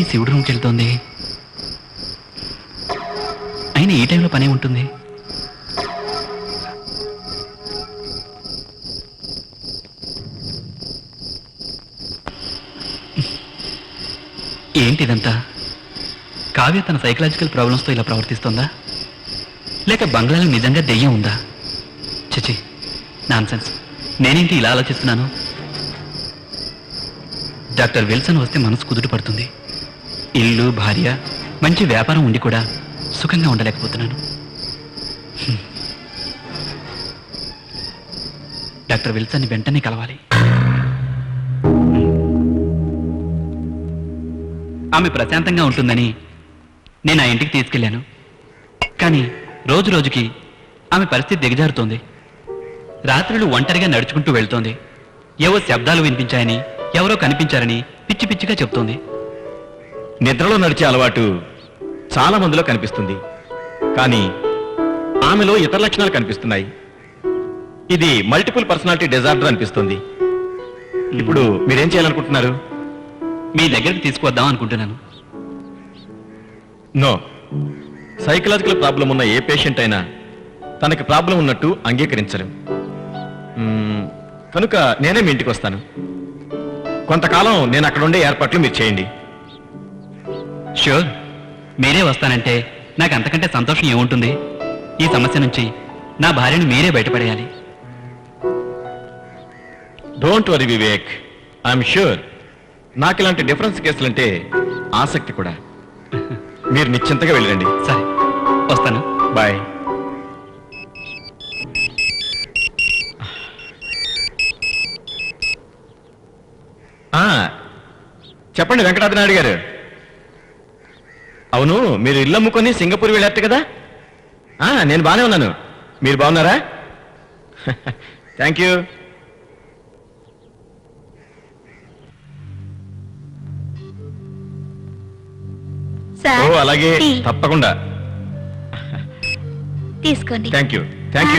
శివుడు రూమ్కి వెళ్తోంది? అయినా ఈ టైంలో పనే ఉంటుంది. ఏంటిదంతా? కావ్య తన సైకలాజికల్ ప్రాబ్లమ్స్తో ఇలా ప్రవర్తిస్తోందా, లేక బంగ్లాలో నిజంగా దెయ్యం ఉందా? చిచి, నాన్సెన్స్. నేనేంటి ఇలా ఆలోచిస్తున్నాను? డాక్టర్ విల్సన్ వస్తే మనసు కుదుట పడుతుంది. ఇల్లు, భార్య, మంచి వ్యాపారం ఉండి కూడా సుఖంగా ఉండలేకపోతున్నాను. డాక్టర్ విల్సన్ని వెంటనే కలవాలి. ఆమె ప్రశాంతంగా ఉంటుందని నేను ఆ ఇంటికి తీసుకెళ్లాను. కానీ రోజు రోజుకి ఆమె పరిస్థితి దిగజారుతోంది. రాత్రులు ఒంటరిగా నడుచుకుంటూ వెళ్తోంది. ఏవో శబ్దాలు వినిపించాయని, ఎవరో కనిపించారని పిచ్చి పిచ్చిగా చెప్తోంది. నిద్రలో నడిచే అలవాటు చాలా మందిలో కనిపిస్తుంది, కానీ ఆమెలో ఇతర లక్షణాలు కనిపిస్తున్నాయి. ఇది మల్టిపుల్ పర్సనాలిటీ డిజార్డర్ అనిపిస్తుంది. ఇప్పుడు మీరేం చేయాలనుకుంటున్నారు? మీ దగ్గరికి తీసుకువద్దాం అనుకుంటున్నాను. నో, సైకలాజికల్ ప్రాబ్లం ఉన్న ఏ పేషెంట్ అయినా తనకి ప్రాబ్లం ఉన్నట్టు అంగీకరించరు. కనుక నేనే మీ ఇంటికి వస్తాను. కొంతకాలం నేను అక్కడ ఉండే ఏర్పాట్లు మీరు చేయండి. ష్యూర్. మీరే వస్తానంటే నాకు అంతకంటే సంతోషం ఏముంటుంది? ఈ సమస్య నుంచి నా భార్యను మీరే బయటపడేయాలి. Don't worry Vivek, I'm sure. నాకు ఇలాంటి డిఫరెన్స్ కేసులంటే ఆసక్తి కూడా. మీరు నిశ్చింతగా వెళ్ళండి. సరే, వస్తాను. బాయ్. చెప్పండి వెంకటాద్రి నాయుడు గారు. అవును, మీరు ఇల్లు అమ్ముకొని సింగపూర్ వెళ్ళారు కదా? నేను బాగానే ఉన్నాను. మీరు బాగున్నారా? Thank you. ఓ అలాగే, తప్పకుండా. తీసుకోండి. Thank you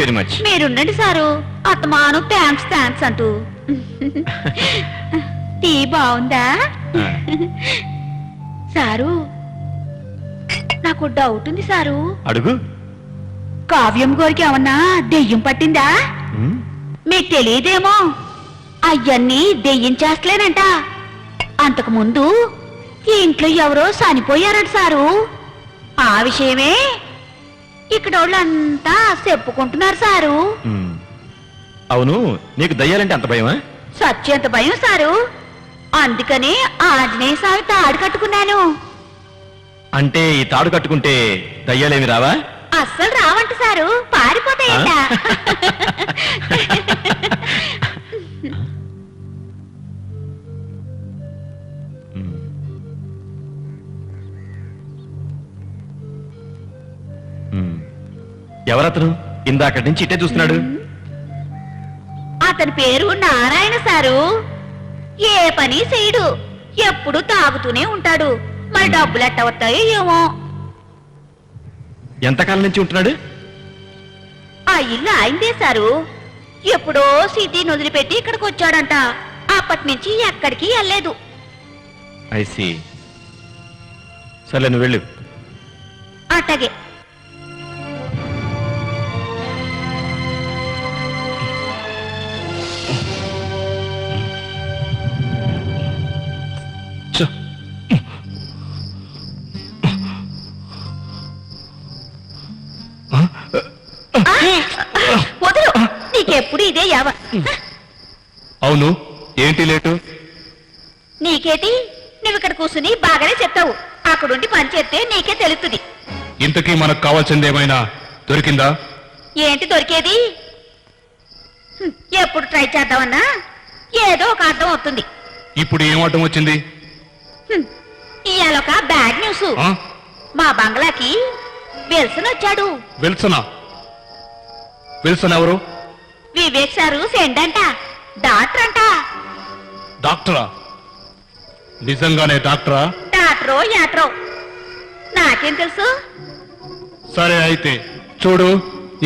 very much. మీరుండండి సారు. అత్తమాను థ్యాంక్స్ అంటూ. టీ బాగుందా సారు? నాకు డౌట్ ఉంది సారు. అడుగు. కావ్యం గోరికి ఏమన్నా దెయ్యం పట్టిందా? మీకు తెలియదేమో, అయ్యన్ని దెయ్యం చేస్తలేనంట. అంతకు ముందు ఈ ఇంట్లో ఎవరో చనిపోయారట సారు. ఆ విషయమే ఇక్కడ వాళ్ళంతా చెప్పుకుంటున్నారు సారు. అవును, నీకు దయ్యాలంటే అంత భయమా? సత్యంత భయం సారు. అందుకని ఆంజనేయ స్వామి తాడు కట్టుకున్నాను. అంటే ఈ తాడు కట్టుకుంటే దయ్యాలేమి రావా? అస్సలు రావంట సారు, పారిపోతాయంట. ఎవరతను ఇందాకటి నుంచి ఇట్టే చూస్తున్నాడు? అతని పేరు నారాయణ సారు. ఏ పని చేయడు, ఎప్పుడు తాగుతూనే ఉంటాడు. మరి డబ్బులు ఎట్ట వస్తాయో ఏమో. ఎంతకాలం నుంచి ఉంటున్నాడు? ఆ ఇల్లు ఆయనదే సారు. ఎప్పుడో సిటీని వదిలిపెట్టి ఇక్కడికి వచ్చాడంట. అప్పటి నుంచి ఎక్కడికి వెళ్ళలేదు. ఐసి. సరే, నువ్వు వెళ్ళు. అట్టగే. వదులు, నీకెప్పుడు ఇదే యావ. అవును, ఏంటి లేటు? నీకేటి, నువ్వు ఇక్కడ కూర్చుని బాగానే చెప్తావు. అక్కడుండి పని చేస్తే నీకే తెలుస్తుంది. ఇంతకీ మనకు కావాల్సింది ఏమైనా దొరికిందా? ఏంటి దొరికేది? ఎప్పుడు ట్రై చేద్దామన్నా ఏదో ఒక అర్థం అవుతుంది. ఇప్పుడు ఏం అడ్డం వచ్చింది? ఇవాళ ఒక బ్యాడ్ న్యూస్. మా బంగ్లాకి విల్సన్ వచ్చాడు. విల్సనా? విల్సన్ ఎవరు? వివేక్ సారు సెండ్ అంట, డాక్టర్ అంట. డాక్టరా? నిజంగానే డాక్టరా? డాక్టరో యాట్రో నాకేం తెలుసు. సరే అయితే చూడు,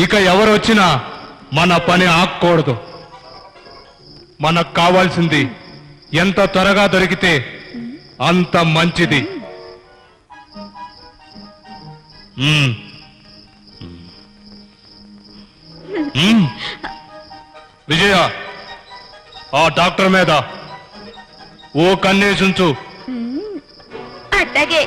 ఇక ఎవరు వచ్చినా మన పని ఆగకూడదు. మనకు కావాల్సింది ఎంత త్వరగా దొరికితే అంత మంచిది. మ్మ్. మ్మ్. విజయ ఆ డాక్టర్ మీద ఓ కన్నేసుంచు. అట్టాగే.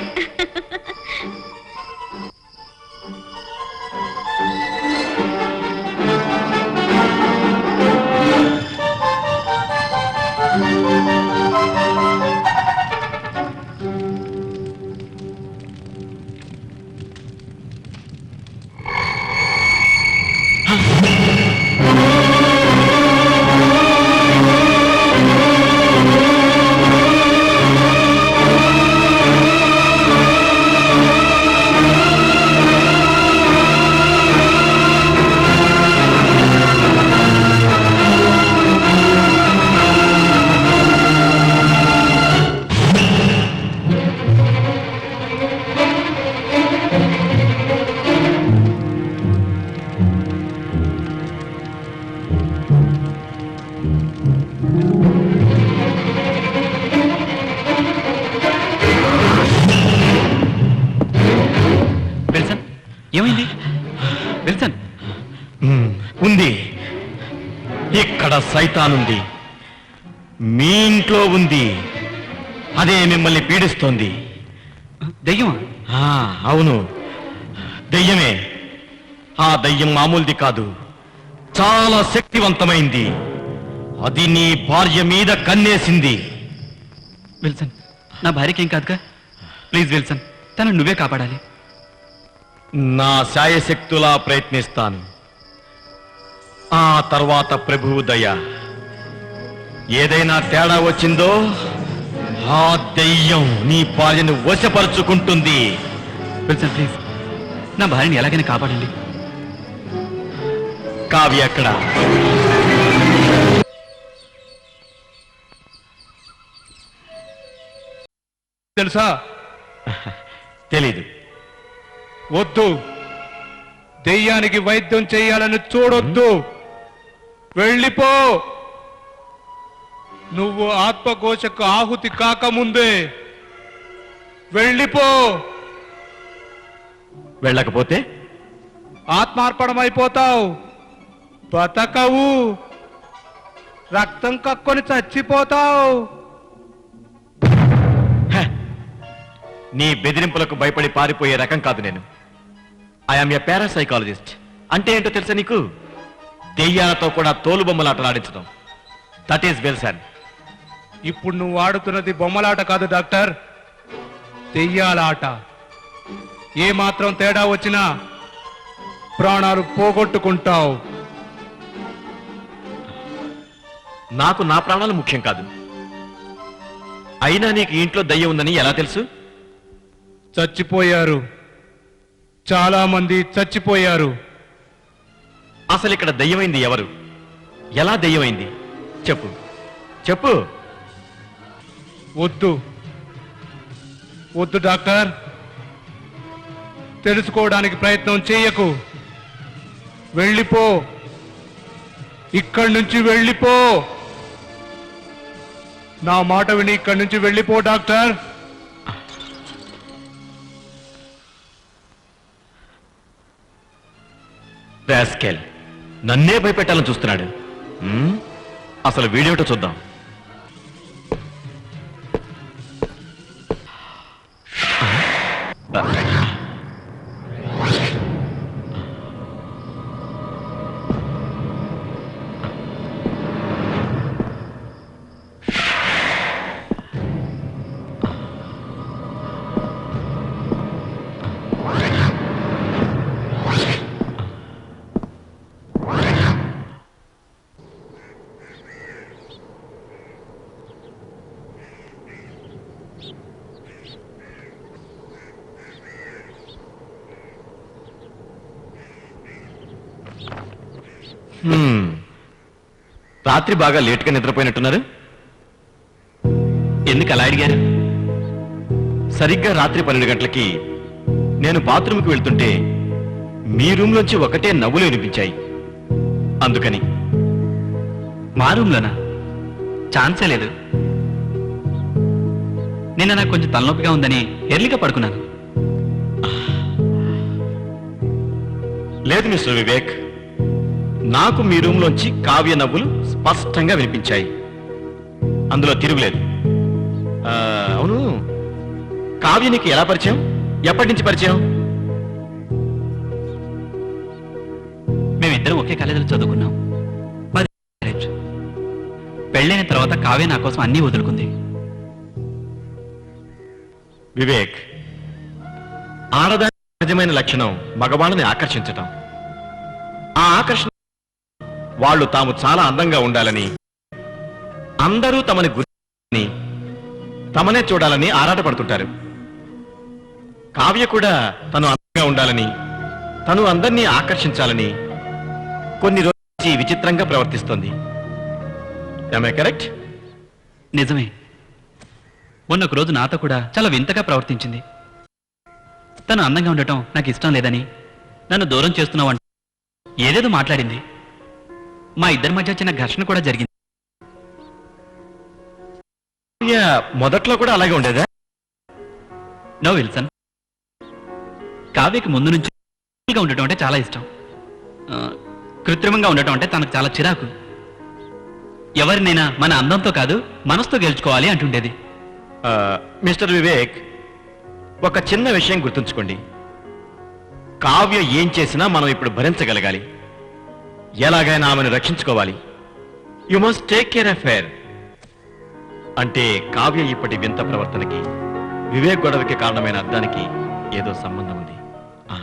విల్సన్ ఏమైంది? విల్సన్ ఉంది. ఇక్కడ సైతానుంది. మీ ఇంట్లో ఉంది. అదే మిమ్మల్ని పీడిస్తోంది. దెయ్యమా? అవును, దెయ్యమే. ఆ దెయ్యం మామూలుది కాదు, చాలా శక్తివంతమైంది. అది నీ భార్య మీద కన్నేసింది. విల్సన్ నా భార్యకి ఏం కాదుగా? ప్లీజ్ విల్సన్, తను నువ్వే కాపాడాలి. నా శాయశక్తులా ప్రయత్నిస్తాను. ఆ తర్వాత ప్రభువు దయ. ఏదైనా తేడా వచ్చిందో ఆ దెయ్యం నీ భార్యను వశపరుచుకుంటుంది. విల్సన్ ప్లీజ్ నా భార్యని ఎలాగైనా కాపాడండి. కావ్య ఎక్కడ? తెలుసా? తెలీదు. వద్దు, దెయ్యానికి వైద్యం చేయాలని చూడొద్దు. వెళ్ళిపో. నువ్వు ఆత్మకోశకు ఆహుతి కాకముందే వెళ్ళిపో. వెళ్ళకపోతే ఆత్మార్పణమైపోతావు, బతకవు, రక్తం కక్కొని చచ్చిపోతావు. హ! నీ బెదిరింపులకు భయపడి పారిపోయే రకం కాదు నేను. I'm a parapsychologist. అంటే ఏంటో తెలుసా నీకు? దెయ్యాలతో కూడా తోలుబొమ్మలాటలు ఆడించడం. That is Wilson. ఇప్పుడు నువ్వు ఆడుతున్నది బొమ్మలాట కాదు డాక్టర్, దెయ్యాల ఆట. ఏ మాత్రం తేడా వచ్చినా ప్రాణాలు పోగొట్టుకుంటావు. నాకు నా ప్రాణాలు ముఖ్యం కాదు. అయినా నీకు ఇంట్లో దయ్యం ఉందని ఎలా తెలుసు? చచ్చిపోయారు, చాలా మంది చచ్చిపోయారు. అసలు ఇక్కడ దయ్యమైంది ఎవరు? ఎలా దయ్యమైంది? చెప్పు చెప్పు. వద్దు వద్దు డాక్టర్, తెలుసుకోవడానికి ప్రయత్నం చేయకు. వెళ్ళిపో, ఇక్కడి నుంచి వెళ్ళిపో. నా మాట విని ఇక్కడి నుంచి వెళ్ళిపో డాక్టర్. రాస్కెల్, నన్నే భయపెట్టాలని చూస్తున్నాడు. అసలు వీడియోటో చూద్దాం. రాత్రి బాగా లేట్గా నిద్రపోయినట్టున్నారు. ఎందుకు అలా అడిగారు? సరిగ్గా రాత్రి 12 గంటలకి నేను బాత్రూమ్కి వెళ్తుంటే మీ రూమ్లోంచి ఒకటే నవ్వులు వినిపించాయి. అందుకని. మా రూమ్లోనా? ఛాన్సే లేదు. నిన్న నాకు కొంచెం తలనొప్పిగా ఉందని ఎర్లీగా పడుకున్నాను. లేదు మిస్టర్ వివేక్, నాకు మీ రూమ్లోంచి కావ్య నవ్వులు స్పష్టంగా వినిపించాయి. అందులో తిరుగులేదు. అవును, కావ్య నీకు ఎలా పరిచయం? ఎప్పటి నుంచి పరిచయం? మేమిద్దరం ఒకే కాలేజీలో చదువుకున్నాం. మాది మ్యారేజ్. పెళ్ళైన తర్వాత కావ్య నా కోసం అన్నీ వదులుకుంది. వివేక్, ఆడదాని సహజమైన లక్షణం మగవాళ్ళని ఆకర్షించటం. ఆ ఆకర్షణ వాళ్ళు తాము చాలా అందంగా ఉండాలని, అందరూ తమని గుర్తించాలని, తమనే చూడాలని ఆరాటపడుతుంటారు. కావ్య కూడా తను అందంగా ఉండాలని, తను అందరినీ ఆకర్షించాలని కొన్ని రోజుల నుంచి విచిత్రంగా ప్రవర్తిస్తోంది. Am I correct? నిజమే. మొన్న ఒక రోజు నాతో కూడా చాలా వింతగా ప్రవర్తించింది. తను అందంగా ఉండటం నాకు ఇష్టం లేదని, నన్ను దూరం చేస్తున్నావంట ఏదేదో మాట్లాడింది. మా ఇద్దరి మధ్య చిన్న ఘర్షణ కూడా జరిగింది. కావ్య మొదట్లో కూడా అలాగే ఉండేదా? నో విల్సన్, కావ్యకి ముందు నుంచి గా ఉండటం అంటే చాలా ఇష్టం. కృత్రిమంగా ఉండటం అంటే తనకు చాలా చిరాకు. ఎవరినైనా మన అందంతో కాదు మనసుతో గెలుచుకోవాలి అంటుండేది. మిస్టర్ వివేక్, ఒక చిన్న విషయం గుర్తుంచుకోండి. కావ్య ఏం చేసినా మనం ఇప్పుడు భరించగలగాలి. ఎలాగైనా ఆమెను రక్షించుకోవాలి. You must take care of her. అంటే కావ్య ఇప్పటి వింత ప్రవర్తనకి, వివేక్ గొడవకి కారణమైన అర్థానికి ఏదో సంబంధం ఉంది. ఆ.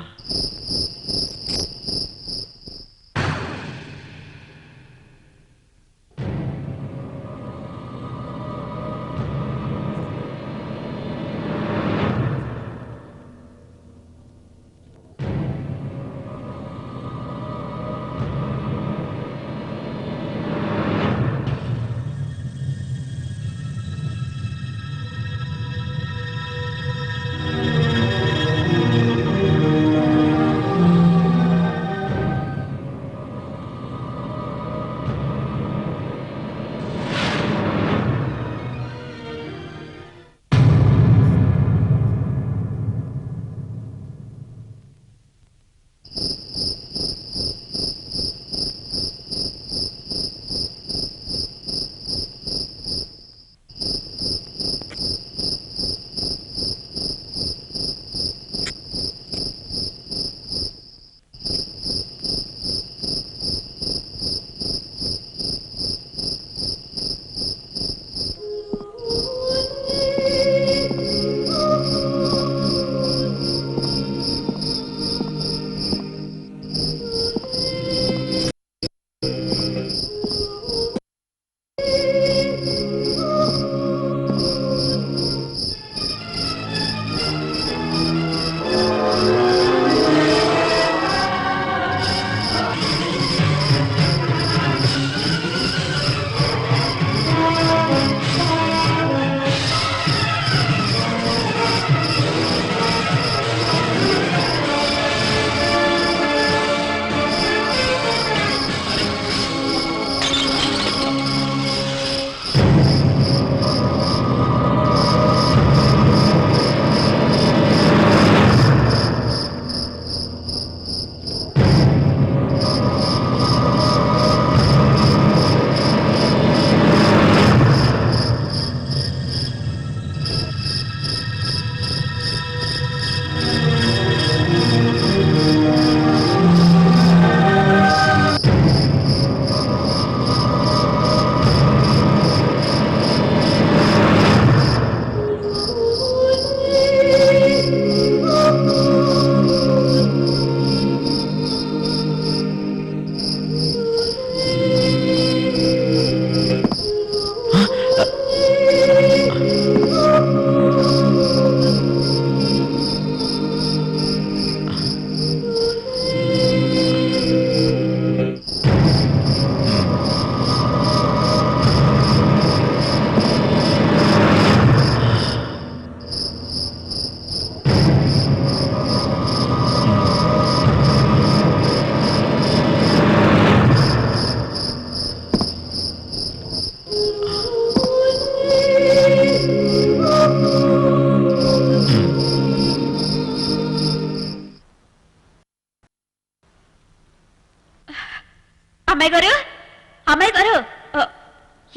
అమ్మాయి గారు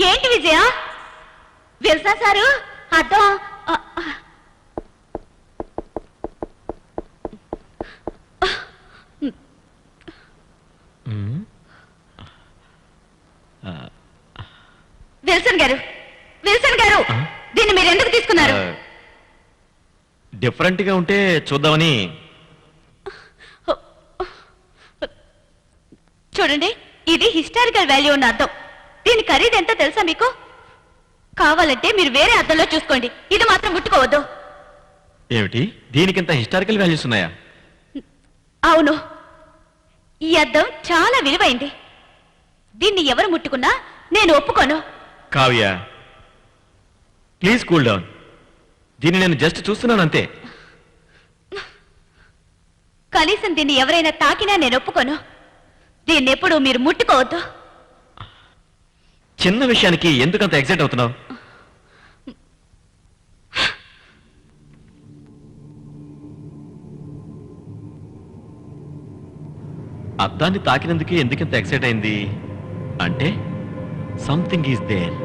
ఏంటి విజయ విల్సా సారు అర్థం విల్సన్ గారు దీన్ని మీరు ఎందుకు తీసుకున్నారు? డిఫరెంట్ గా ఉంటే చూద్దామని. చూడండి, ఇది హిస్టారికల్ వాల్యూ ఉన్న అర్థం. దీని ఖరీదు ఎంతో తెలుసా మీకు? కావాలంటే మీరు వేరే అర్థంలో చూసుకోండి, ఇది మాత్రం ముట్టుకోవద్దు. ఏమిటి, దీనికింత హిస్టారికల్ వాల్యూస్ ఉన్నాయా? అవును, ఈ అద్దం చాలా విలువైంది. దీన్ని ఎవరు ముట్టుకున్నా నేను ఒప్పుకోను. Kavya, please cool down. దీన్ని నేను జస్ట్ చూస్తున్నాను అంతే. కనీసం దీన్ని ఎవరైనా తాకినా నేను ఒప్పుకోను. దీన్ని ఎప్పుడు మీరు ముట్టుకోవద్దు. చిన్న విషయానికి ఎందుకంత ఎగ్జైట్ అవుతున్నావు? అద్దాన్ని తాకినందుకే ఎందుకంత ఎక్సైట్ అయింది అంటే సంథింగ్ ఈజ్ దేర్.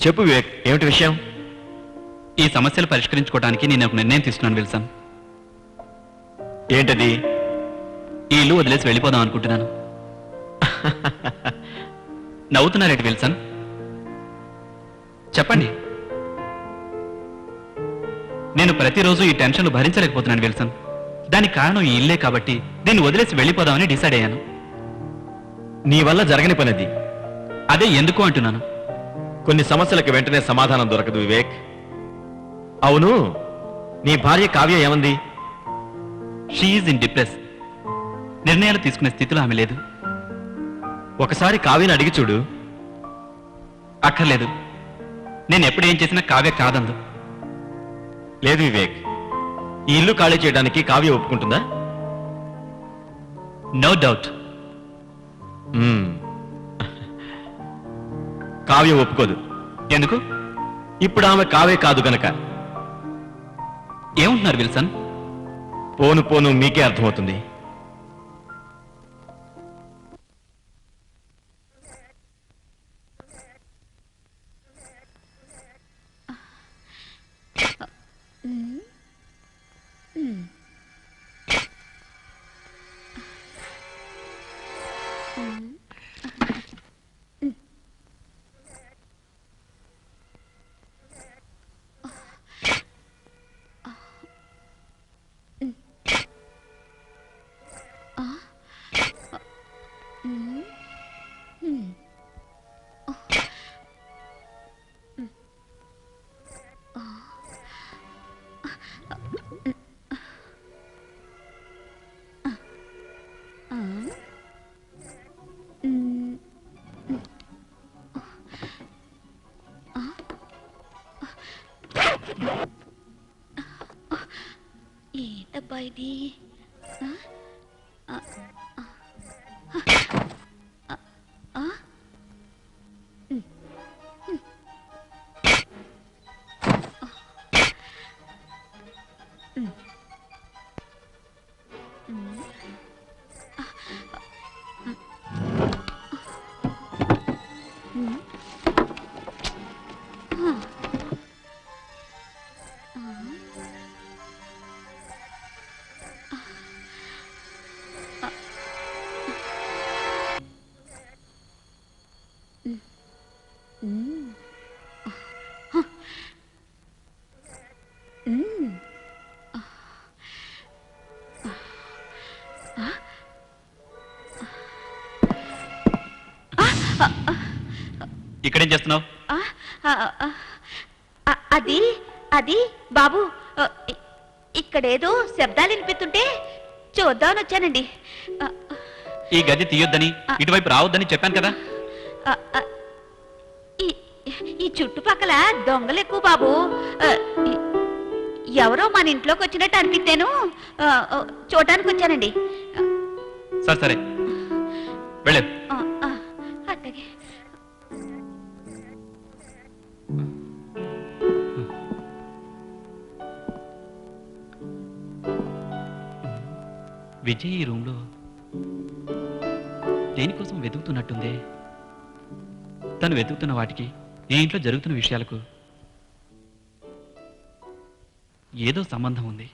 చెప్పు వివేక్, ఏమిటి విషయం? ఈ సమస్యలు పరిష్కరించుకోవడానికి నేను ఒక నిర్ణయం తీసుకున్నాను విల్సన్. ఏంటది? ఈ ఇల్లు వదిలేసి వెళ్ళిపోదాం అనుకుంటున్నాను. నవ్వుతున్నారేంటి విల్సన్? చెప్పండి. నేను ప్రతిరోజు ఈ టెన్షన్లు భరించలేకపోతున్నాను విల్సన్. దానికి కారణం ఈ ఇల్లే కాబట్టి దీన్ని వదిలేసి వెళ్ళిపోదామని డిసైడ్ అయ్యాను. నీ వల్ల జరగని పనిది. అదే ఎందుకు అంటున్నాను. కొన్ని సమస్యలకు వెంటనే సమాధానం దొరకదు వివేక్. అవును, నీ భార్య కావ్య ఏమంది? She in depress. నిర్ణయాలు తీసుకునే స్థితిలో ఆమె లేదు. ఒకసారి కావ్యని అడిగి చూడు. అక్కర్లేదు. నేను ఎప్పుడు ఏం చేసినా కావ్య కాదందు. లేదు వివేక్, ఈ ఇల్లు ఖాళీ చేయడానికి కావ్య ఒప్పుకుంటుందా? No doubt. కావ్య ఒప్పుకోదు. ఎందుకు? ఇప్పుడు ఆమె కావ్య కాదు గనక. ఏమంటున్నారు విల్సన్? పోను పోను మీకే అర్థమవుతుంది. ఏంటబ్బా ఇది? ఇక్కడేం చేస్తున్నావు? ఆ, ఆ, ఆ, ఆ, అది అది బాబు, ఇక్కడేదో శబ్దాలు వినిపిస్తుంటే చూద్దామని వచ్చానండి. ఆ, ఈ గది తీయొద్దని, ఇటువైపు రావద్దని చెప్పాను కదా. ఆ, ఆ, ఈ ఈ చుట్టుపక్కల దొంగలు ఎక్కువ బాబు. ఆ, ఎవరో మన ఇంట్లోకి వచ్చినట్టు అనిపిస్తేను చూడటానికి వచ్చానండి. సరే సరే వెళ్ళే. ఆ, ఆ, అట్టగే. విజయ్ ఈ రూమ్లో దేనికోసం వెతుకుతున్నట్టుందే. తను వెతుకుతున్న వాటికి ఈ ఇంట్లో జరుగుతున్న విషయాలకు ఏదో సంబంధం ఉంది.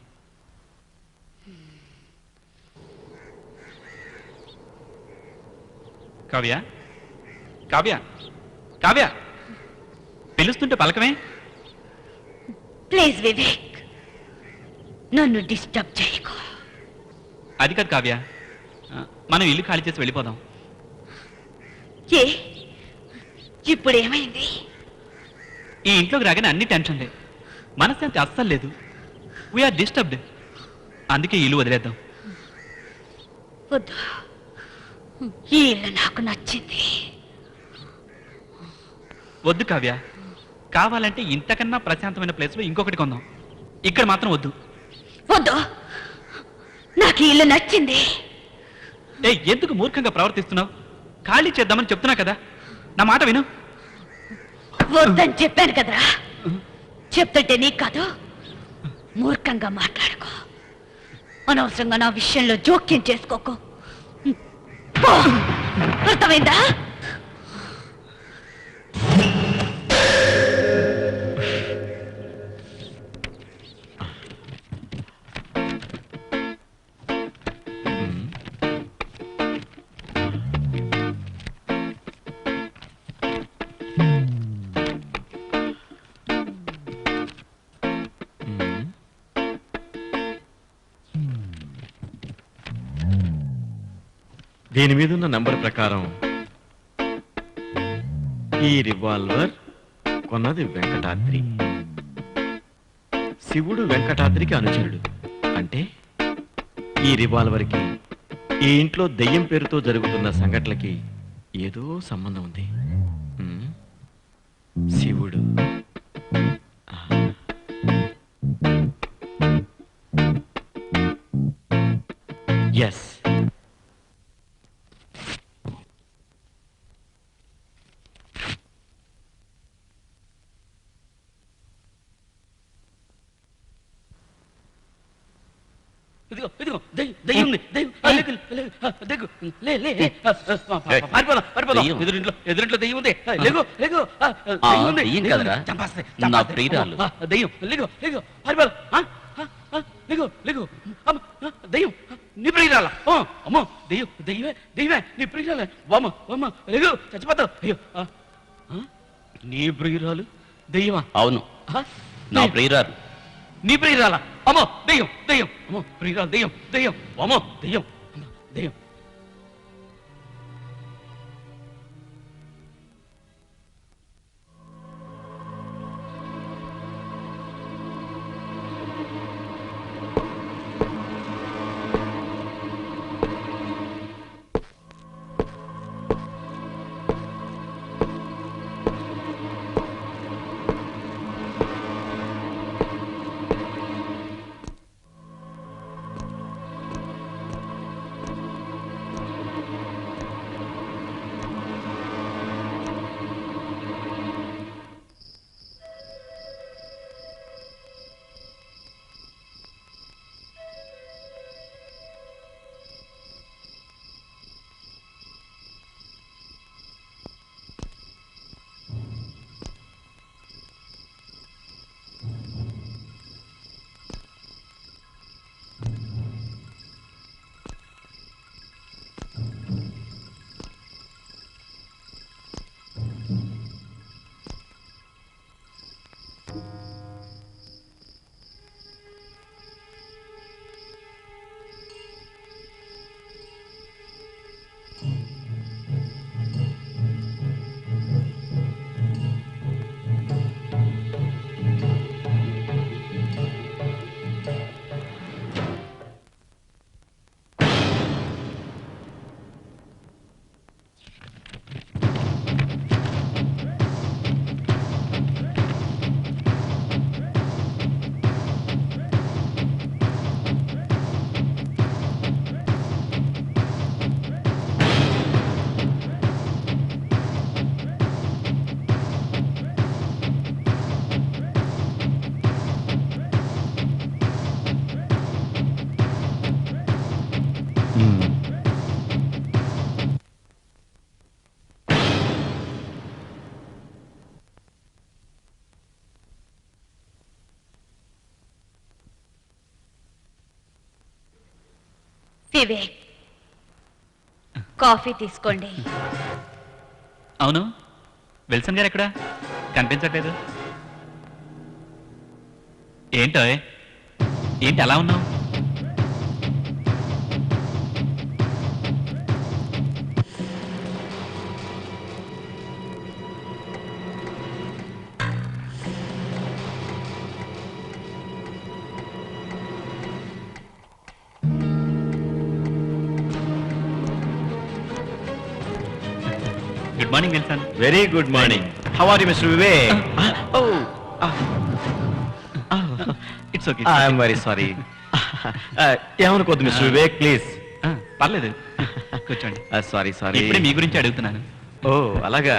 కావ్య, కావ్య, కావ్య, పిలుస్తుంటే పలకమే. ప్లీజ్ వివేక్, నన్ను డిస్టర్బ్ చేయకు. అది కాదు కావ్య, మనం ఇల్లు ఖాళీ చేసి వెళ్ళిపోదాం. ఏ ఇప్పుడు ఏమైంది? ఈ ఇంట్లోకి రాగానే అన్ని టెన్షన్లే, మనశ్శాంతి అస్సలు లేదు. We are disturbed. అందుకే ఇల్లు వదిలేద్దాం. వద్దు, ఈ ఇల్లు నాకు నచ్చింది. వద్దు కావ్య, కావాలంటే ఇంతకన్నా ప్రశాంతమైన ప్లేస్లో ఇంకొకటి కొందాం. ఇక్కడ మాత్రం వద్దు. వద్దు, నాకు ఈ ఇల్లు నచ్చింది. ఎందుకు మూర్ఖంగా ప్రవర్తిస్తున్నావు? ఖాళీ చేద్దామని చెప్తున్నా కదా, నా మాట విను. వద్దని చెప్పాను కదరా. చెప్తుంటే నీకు కాదు, మూర్ఖంగా మాట్లాడుకో. అనవసరంగా నా విషయంలో జోక్యం చేసుకోకు. పో, అర్థమైందా? దీని మీద ఉన్న నంబర్ ప్రకారం ఈ రివాల్వర్ కొన్నది వెంకటాద్రి. శివుడు వెంకటాద్రికి అనుచరుడు. అంటే ఈ రివాల్వర్కి ఈ ఇంట్లో దెయ్యం పేరుతో జరుగుతున్న సంఘటనలకి ఏదో సంబంధం ఉంది. శివుడు ఎస్. ఇదిగో ఇదిగో దెయ్యం ఉంది, దెయ్యం. లే లే, పారిపోదాం. ఎదురింట్లో దెయ్యం ఉంది. లేగు లేగు, దెయ్యం ఉంది. దెయ్యం కదరా, చంపేస్తాయి, నా చంపేస్తాయి. ప్రియురాలు. దెయ్యం. లేగు లేగు, పారిపోదాం. లేగు లేగు, దెయ్యం. నీ ప్రియురాల? అమ్మో, దెయ్యం, దెయ్యమే, దెయ్యమే, నీ ప్రియురాల. వామ వామ, లేగు, చచ్చిపోతావు. అయ్యో, నీ ప్రియురాలు దెయ్యమా? అవును, నా ప్రియురాలు. నీ ప్రియురాల? అమ్మో, దెయ్యం, దెయ్యం, అమ్మో, ప్రియురాలు, దెయ్యం, దెయ్యం, అమ్మో, దెయ్యం, దెయ్యం. వివేక్, కాఫీ తీసుకోండి. అవును, విల్సన్ గారు ఎక్కడా కనిపించట్లేదు? ఏంటో ఏంటి అలా ఉన్నావు? Good morning Wilson. Very good morning. How are you mister Vivek? It's okay. I'm very sorry. ఏమనుకోద్దు మిస్టర్ వివేక్, ప్లీజ్. పర్లేదు, కూర్చోండి. Sorry sorry. ఇప్పుడే మీ గురించి అడుగుతున్నాను. ఓ అలాగా.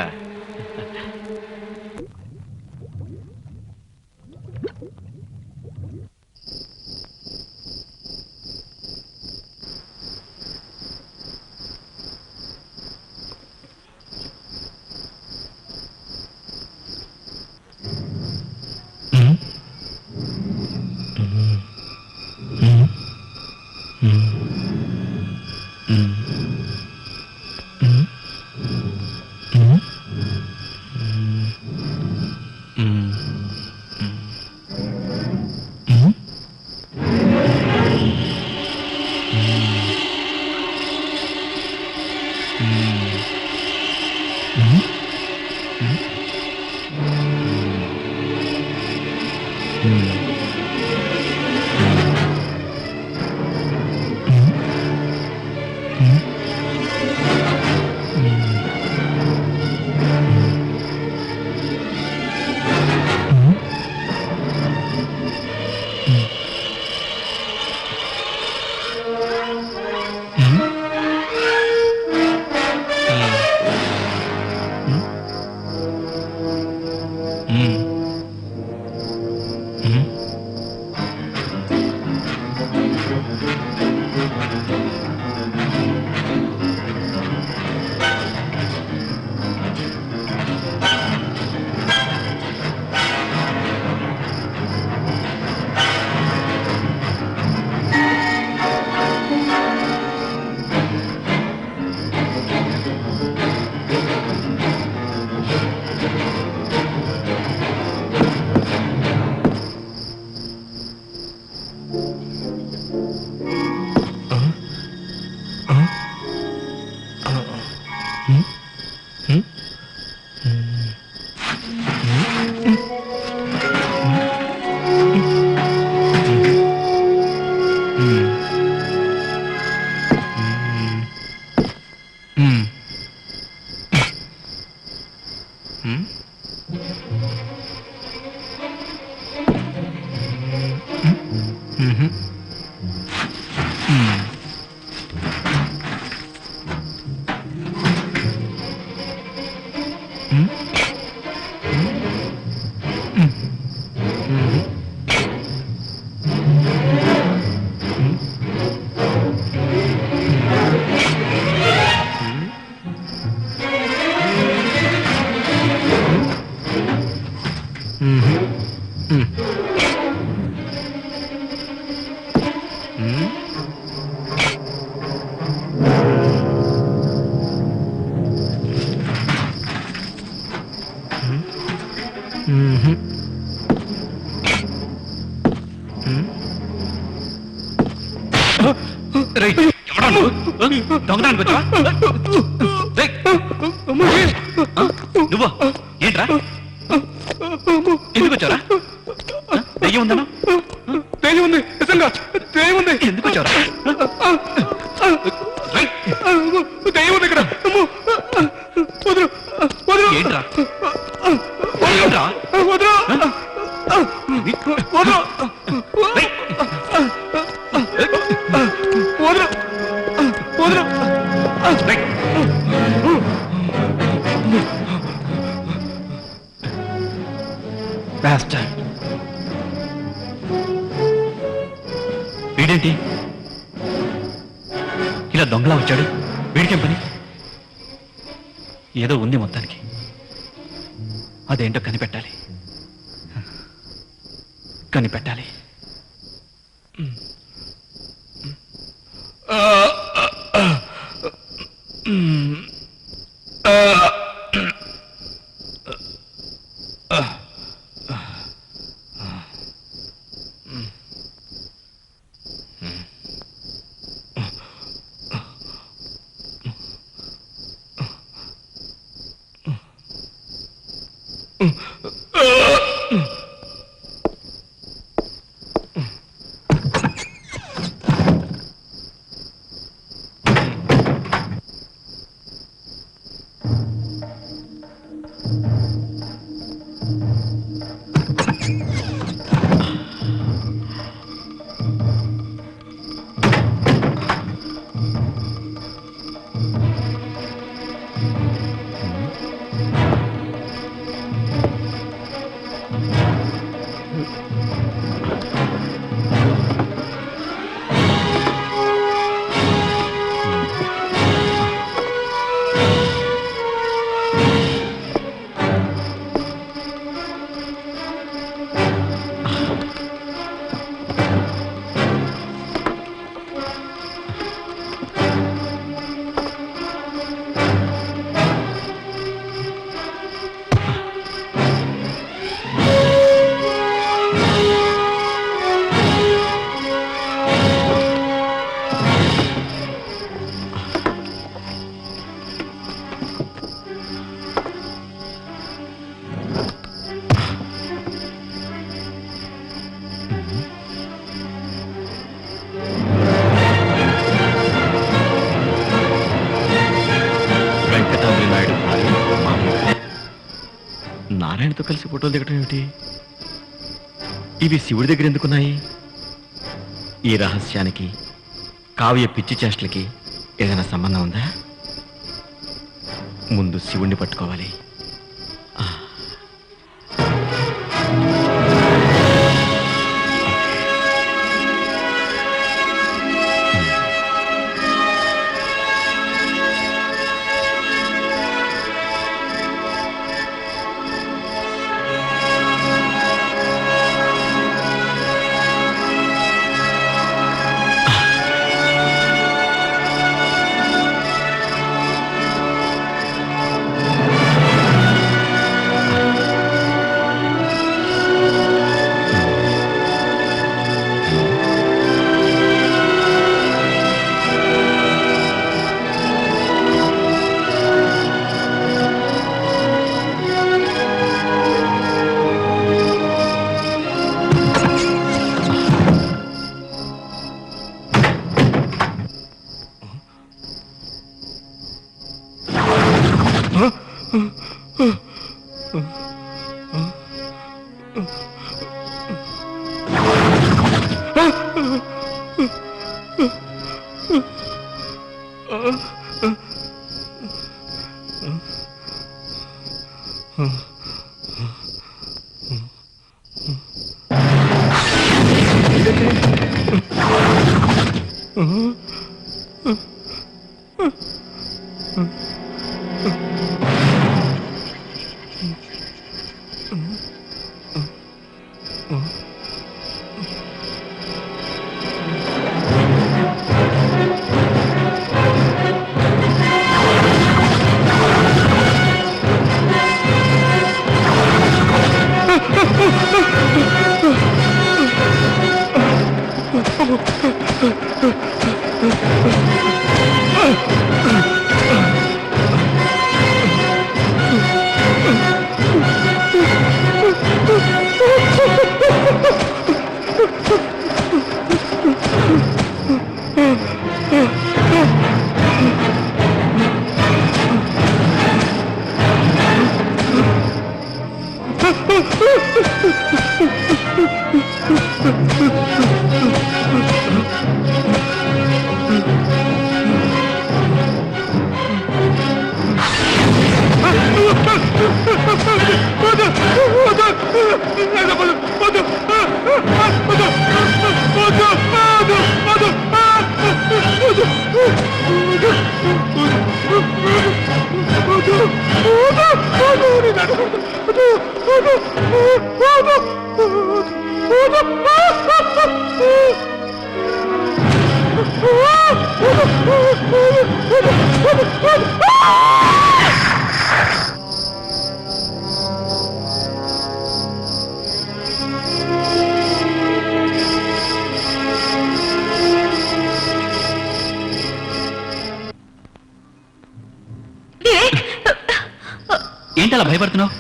దొంగదానికి వచ్చావా? నువ్వు ఏంట్రా? ఎందుకు వచ్చావరా? దెయ్యం ఉందన్నా? దెయ్యం ఉంది, నిజంగా దెయ్యం ఉంది. ఎందుకు వచ్చావరా? దెయ్యం ఉంది ఇక్కడ. వదరు వదరు. ఏంట్రా ఏంట్రా? వదరు వదరు వదరు వదరు. Bastard. వీడేంటి ఇలా దొంగలా వచ్చాడు? వీడికేం పని? ఏదో ఉంది మొత్తానికి, అదేంటో కనిపెట్టాలి కనిపెట్టాలి. వెంకటాద్రి నాయుడు భార్య మామూలు. నారాయణతో కలిసి ఫోటోలు దిగటం ఏమిటి? ఇవి శివుడి దగ్గర ఎందుకున్నాయి? ఈ రహస్యానికి కావ్య పిచ్చి చేష్టలకి ఏదైనా సంబంధం ఉందా? ముందు శివుణ్ణి పట్టుకోవాలి. Oh, వివేక్, ఏంటి అలా భయపడుతున్నావు?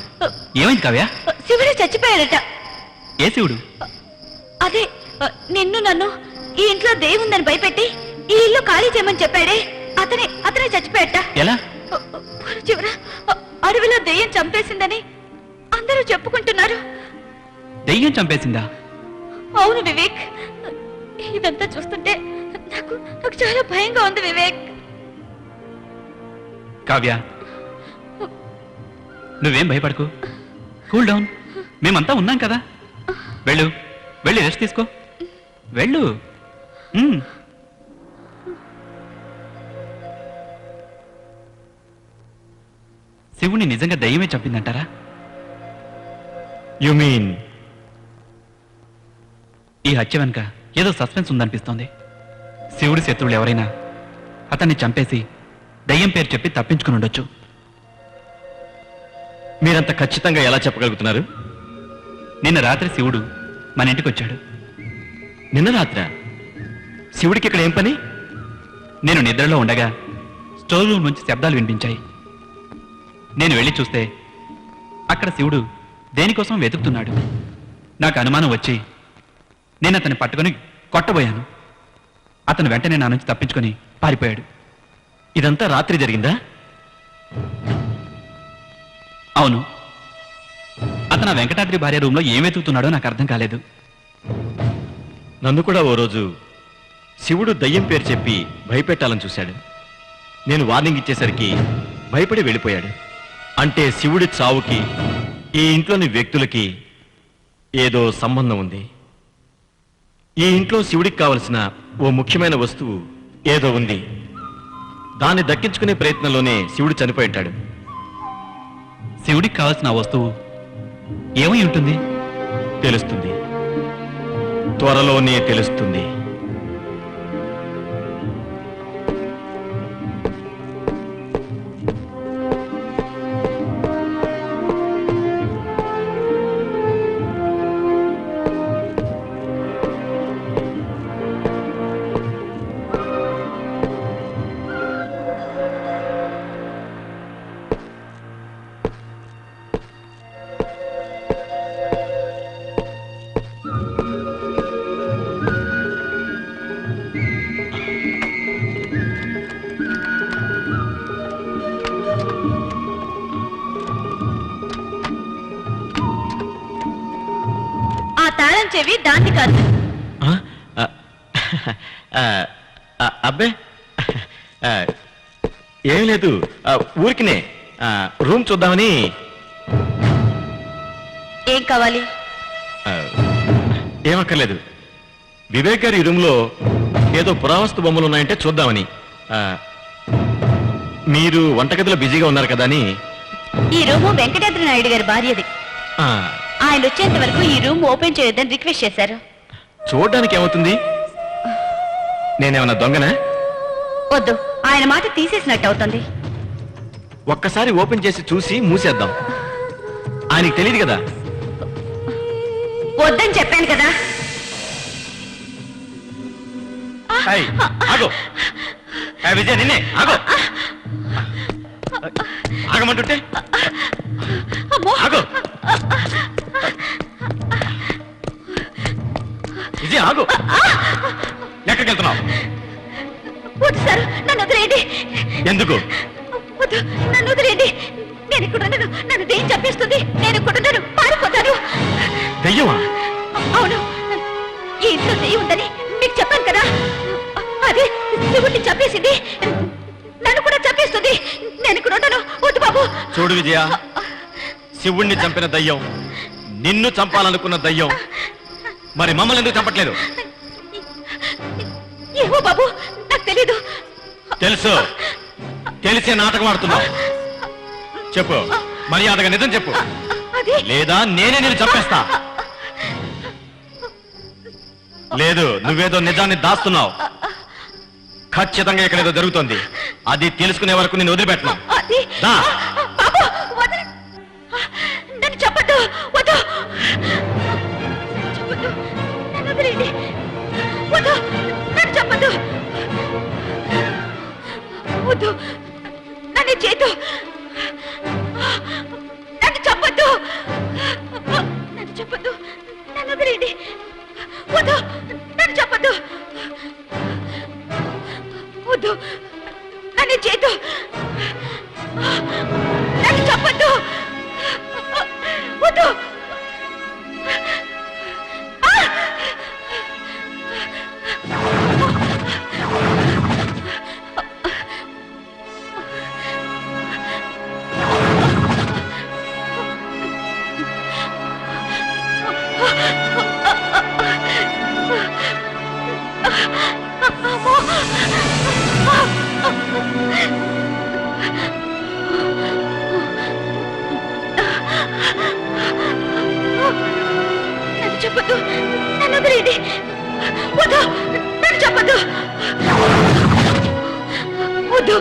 ఏమైంది కావ్య? శివుడు చచ్చిపోయాడట. ఏ శివుడు? అదే నిన్ను నన్ను ఈ ఇంట్లో దేవుందని భయపెట్టి ఈ ఇల్లు ఖాళీ చేయమని చెప్పాడే, అతనే చచ్చిపోయాట. ఎలా? చివర అడవిలో దెయ్యం చంపేసిందని అందరూ చెప్పుకుంటున్నారు. దెయ్యం చంపేసిందా? అవును వివేక్, ఇదంతా చూస్తుంటే నాకు చాలా భయంగా ఉంది వివేక్. కావ్య, నువ్వేం భయపడకు, కూల్ డౌన్. మేమంతా ఉన్నాం కదా. వెళ్ళి రెస్ట్ తీసుకో. వెళ్ళు. శివుని నిజంగా దయ్యమే చంపిందంటారా? యు మీన్ ఈ హత్య వెనుక ఏదో సస్పెన్స్ ఉందనిపిస్తోంది. శివుడి శత్రువులు ఎవరైనా అతన్ని చంపేసి దయ్యం పేరు చెప్పి తప్పించుకుని ఉండొచ్చు. మీరంత ఖచ్చితంగా ఎలా చెప్పగలుగుతున్నారు? నిన్న రాత్రి శివుడు మన ఇంటికి వచ్చాడు. నిన్న రాత్రా? శివుడికి ఇక్కడ ఏం పని? నేను నిద్రలో ఉండగా స్టోర్ రూమ్ నుంచి శబ్దాలు వినిపించాయి. నేను వెళ్ళి చూస్తే అక్కడ శివుడు దేనికోసం వెతుకుతున్నాడు. నాకు అనుమానం వచ్చి నేను అతన్ని పట్టుకొని కొట్టబోయాను. అతను వెంటనే నా నుంచి తప్పించుకొని పారిపోయాడు. ఇదంతా రాత్రి జరిగిందా? అవును. అతను ఆ వెంకటాద్రి భార్య రూమ్లో ఏం వెతుకుతున్నాడో నాకు అర్థం కాలేదు. నన్ను కూడా ఓ రోజు శివుడు దయ్యం పేరు చెప్పి భయపెట్టాలని చూశాడు. నేను వార్నింగ్ ఇచ్చేసరికి భయపడి వెళ్ళిపోయాడు. అంటే శివుడి చావుకి ఈ ఇంట్లోని వ్యక్తులకి ఏదో సంబంధం ఉంది. ఈ ఇంట్లో శివుడికి కావలసిన ఓ ముఖ్యమైన వస్తువు ఏదో ఉంది. దాన్ని దక్కించుకునే ప్రయత్నంలోనే శివుడు చనిపోయి ఉంటాడు. శివుడికి కావాల్సిన ఆ వస్తువు ఏమై ఉంటుంది? తెలుస్తుంది, త్వరలోనే తెలుస్తుంది. ఆ తాళం చెవి దాన్ని కాదు. అబ్బే ఏం లేదు, ఊరికినే రూమ్ చూద్దామని. ఏం కావాలి? ఏమక్కర్లేదు. వివేక్ గారి ఈ రూమ్లో ఏదో పురావస్తు బొమ్మలు ఉన్నాయంటే చూద్దామని. మీరు వంటగదిలో బిజీగా ఉన్నారు కదా అని. ఈ రూము వెంకటాద్రి నాయుడు గారి భార్యది. ఆ, ఆయన వచ్చేంత వరకు ఈ రూమ్ ఓపెన్ చేయొద్దని రిక్వెస్ట్ చేశారు. చూడ్డానికి ఏమవుతుంది? నేనేమన్నా దొంగనా? వద్దు, ఆయన మాట తీసేసినట్టు అవుతుంది. ఒక్కసారి ఓపెన్ చేసి చూసి మూసేద్దాం. ఆయనకి తెలియదు కదా. వద్దని చెప్పాను కదా. హాయ్, ఆగు. విజయ్, నిన్నే ఆగు. ఆగమంటుంటే అమ్మో, ఆగు. విజయ్, ఆగు. ఎక్కడికి వెళ్తున్నావు? వద్దు సార్, నన్ను వదిలేయండి. ఎందుకు? వద్దు, నన్ను వదిలేయండి. నేను ఇక్కడ ఉండను. నన్ను దేని చంపేస్తుంది. నేను ఇక్కడ ఉండను, పారిపోతాను. దెయ్యమా? అవును, ఈ ఇంట్లో దెయ్యం ఉందని మీకు చెప్పాను కదా. అదే శివుడిని చంపేసింది, నన్ను కూడా చంపేస్తుంది. నేను ఇక్కడ ఉండను. వద్దు బాబు. చూడు విజయ, శివుణ్ణి చంపిన దయ్యం నిన్ను చంపాలనుకున్న దయ్యం మరి మమ్మల్ని ఎందుకు చంపట్లేదు? ఏమో బాబు, నాకు తెలీదు. తెలుసు, తెలిసే నాటకం ఆడుతున్నావు. చెప్పు, మర్యాదగా నిజం చెప్పు, అది లేదా నేనే నేను చంపేస్తా. లేదు, నువ్వేదో నిజాన్ని దాస్తున్నావు. ఖచ్చితంగా ఇక్కడ ఏదో జరుగుతోంది. అది తెలుసుకునే వరకు నేను వదిలిపెట్టను. అది దా. బాబు, వదిలి నన్ను చెప్పద్దు. వద్దు, చెప్పద్దు. నన్ను వదిలేయండి. వద్దు, నన్ను చెప్పద్దు. వద్దు, నన్ను చేతి చేయొద్దు. నన్ను చెప్పొద్దు. నన్ను చెప్పొద్దు. నన్ను వదిలేయండి. వద్దు. నన్ను చెప్పొద్దు. వద్దు. నన్ను చేయొద్దు. నన్ను చెప్పొద్దు. వద్దు. నన్ను చెప్పొద్దు. నన్ను వదిలేయండి. వద్దు. నన్ను చెప్పొద్దు. వద్దు.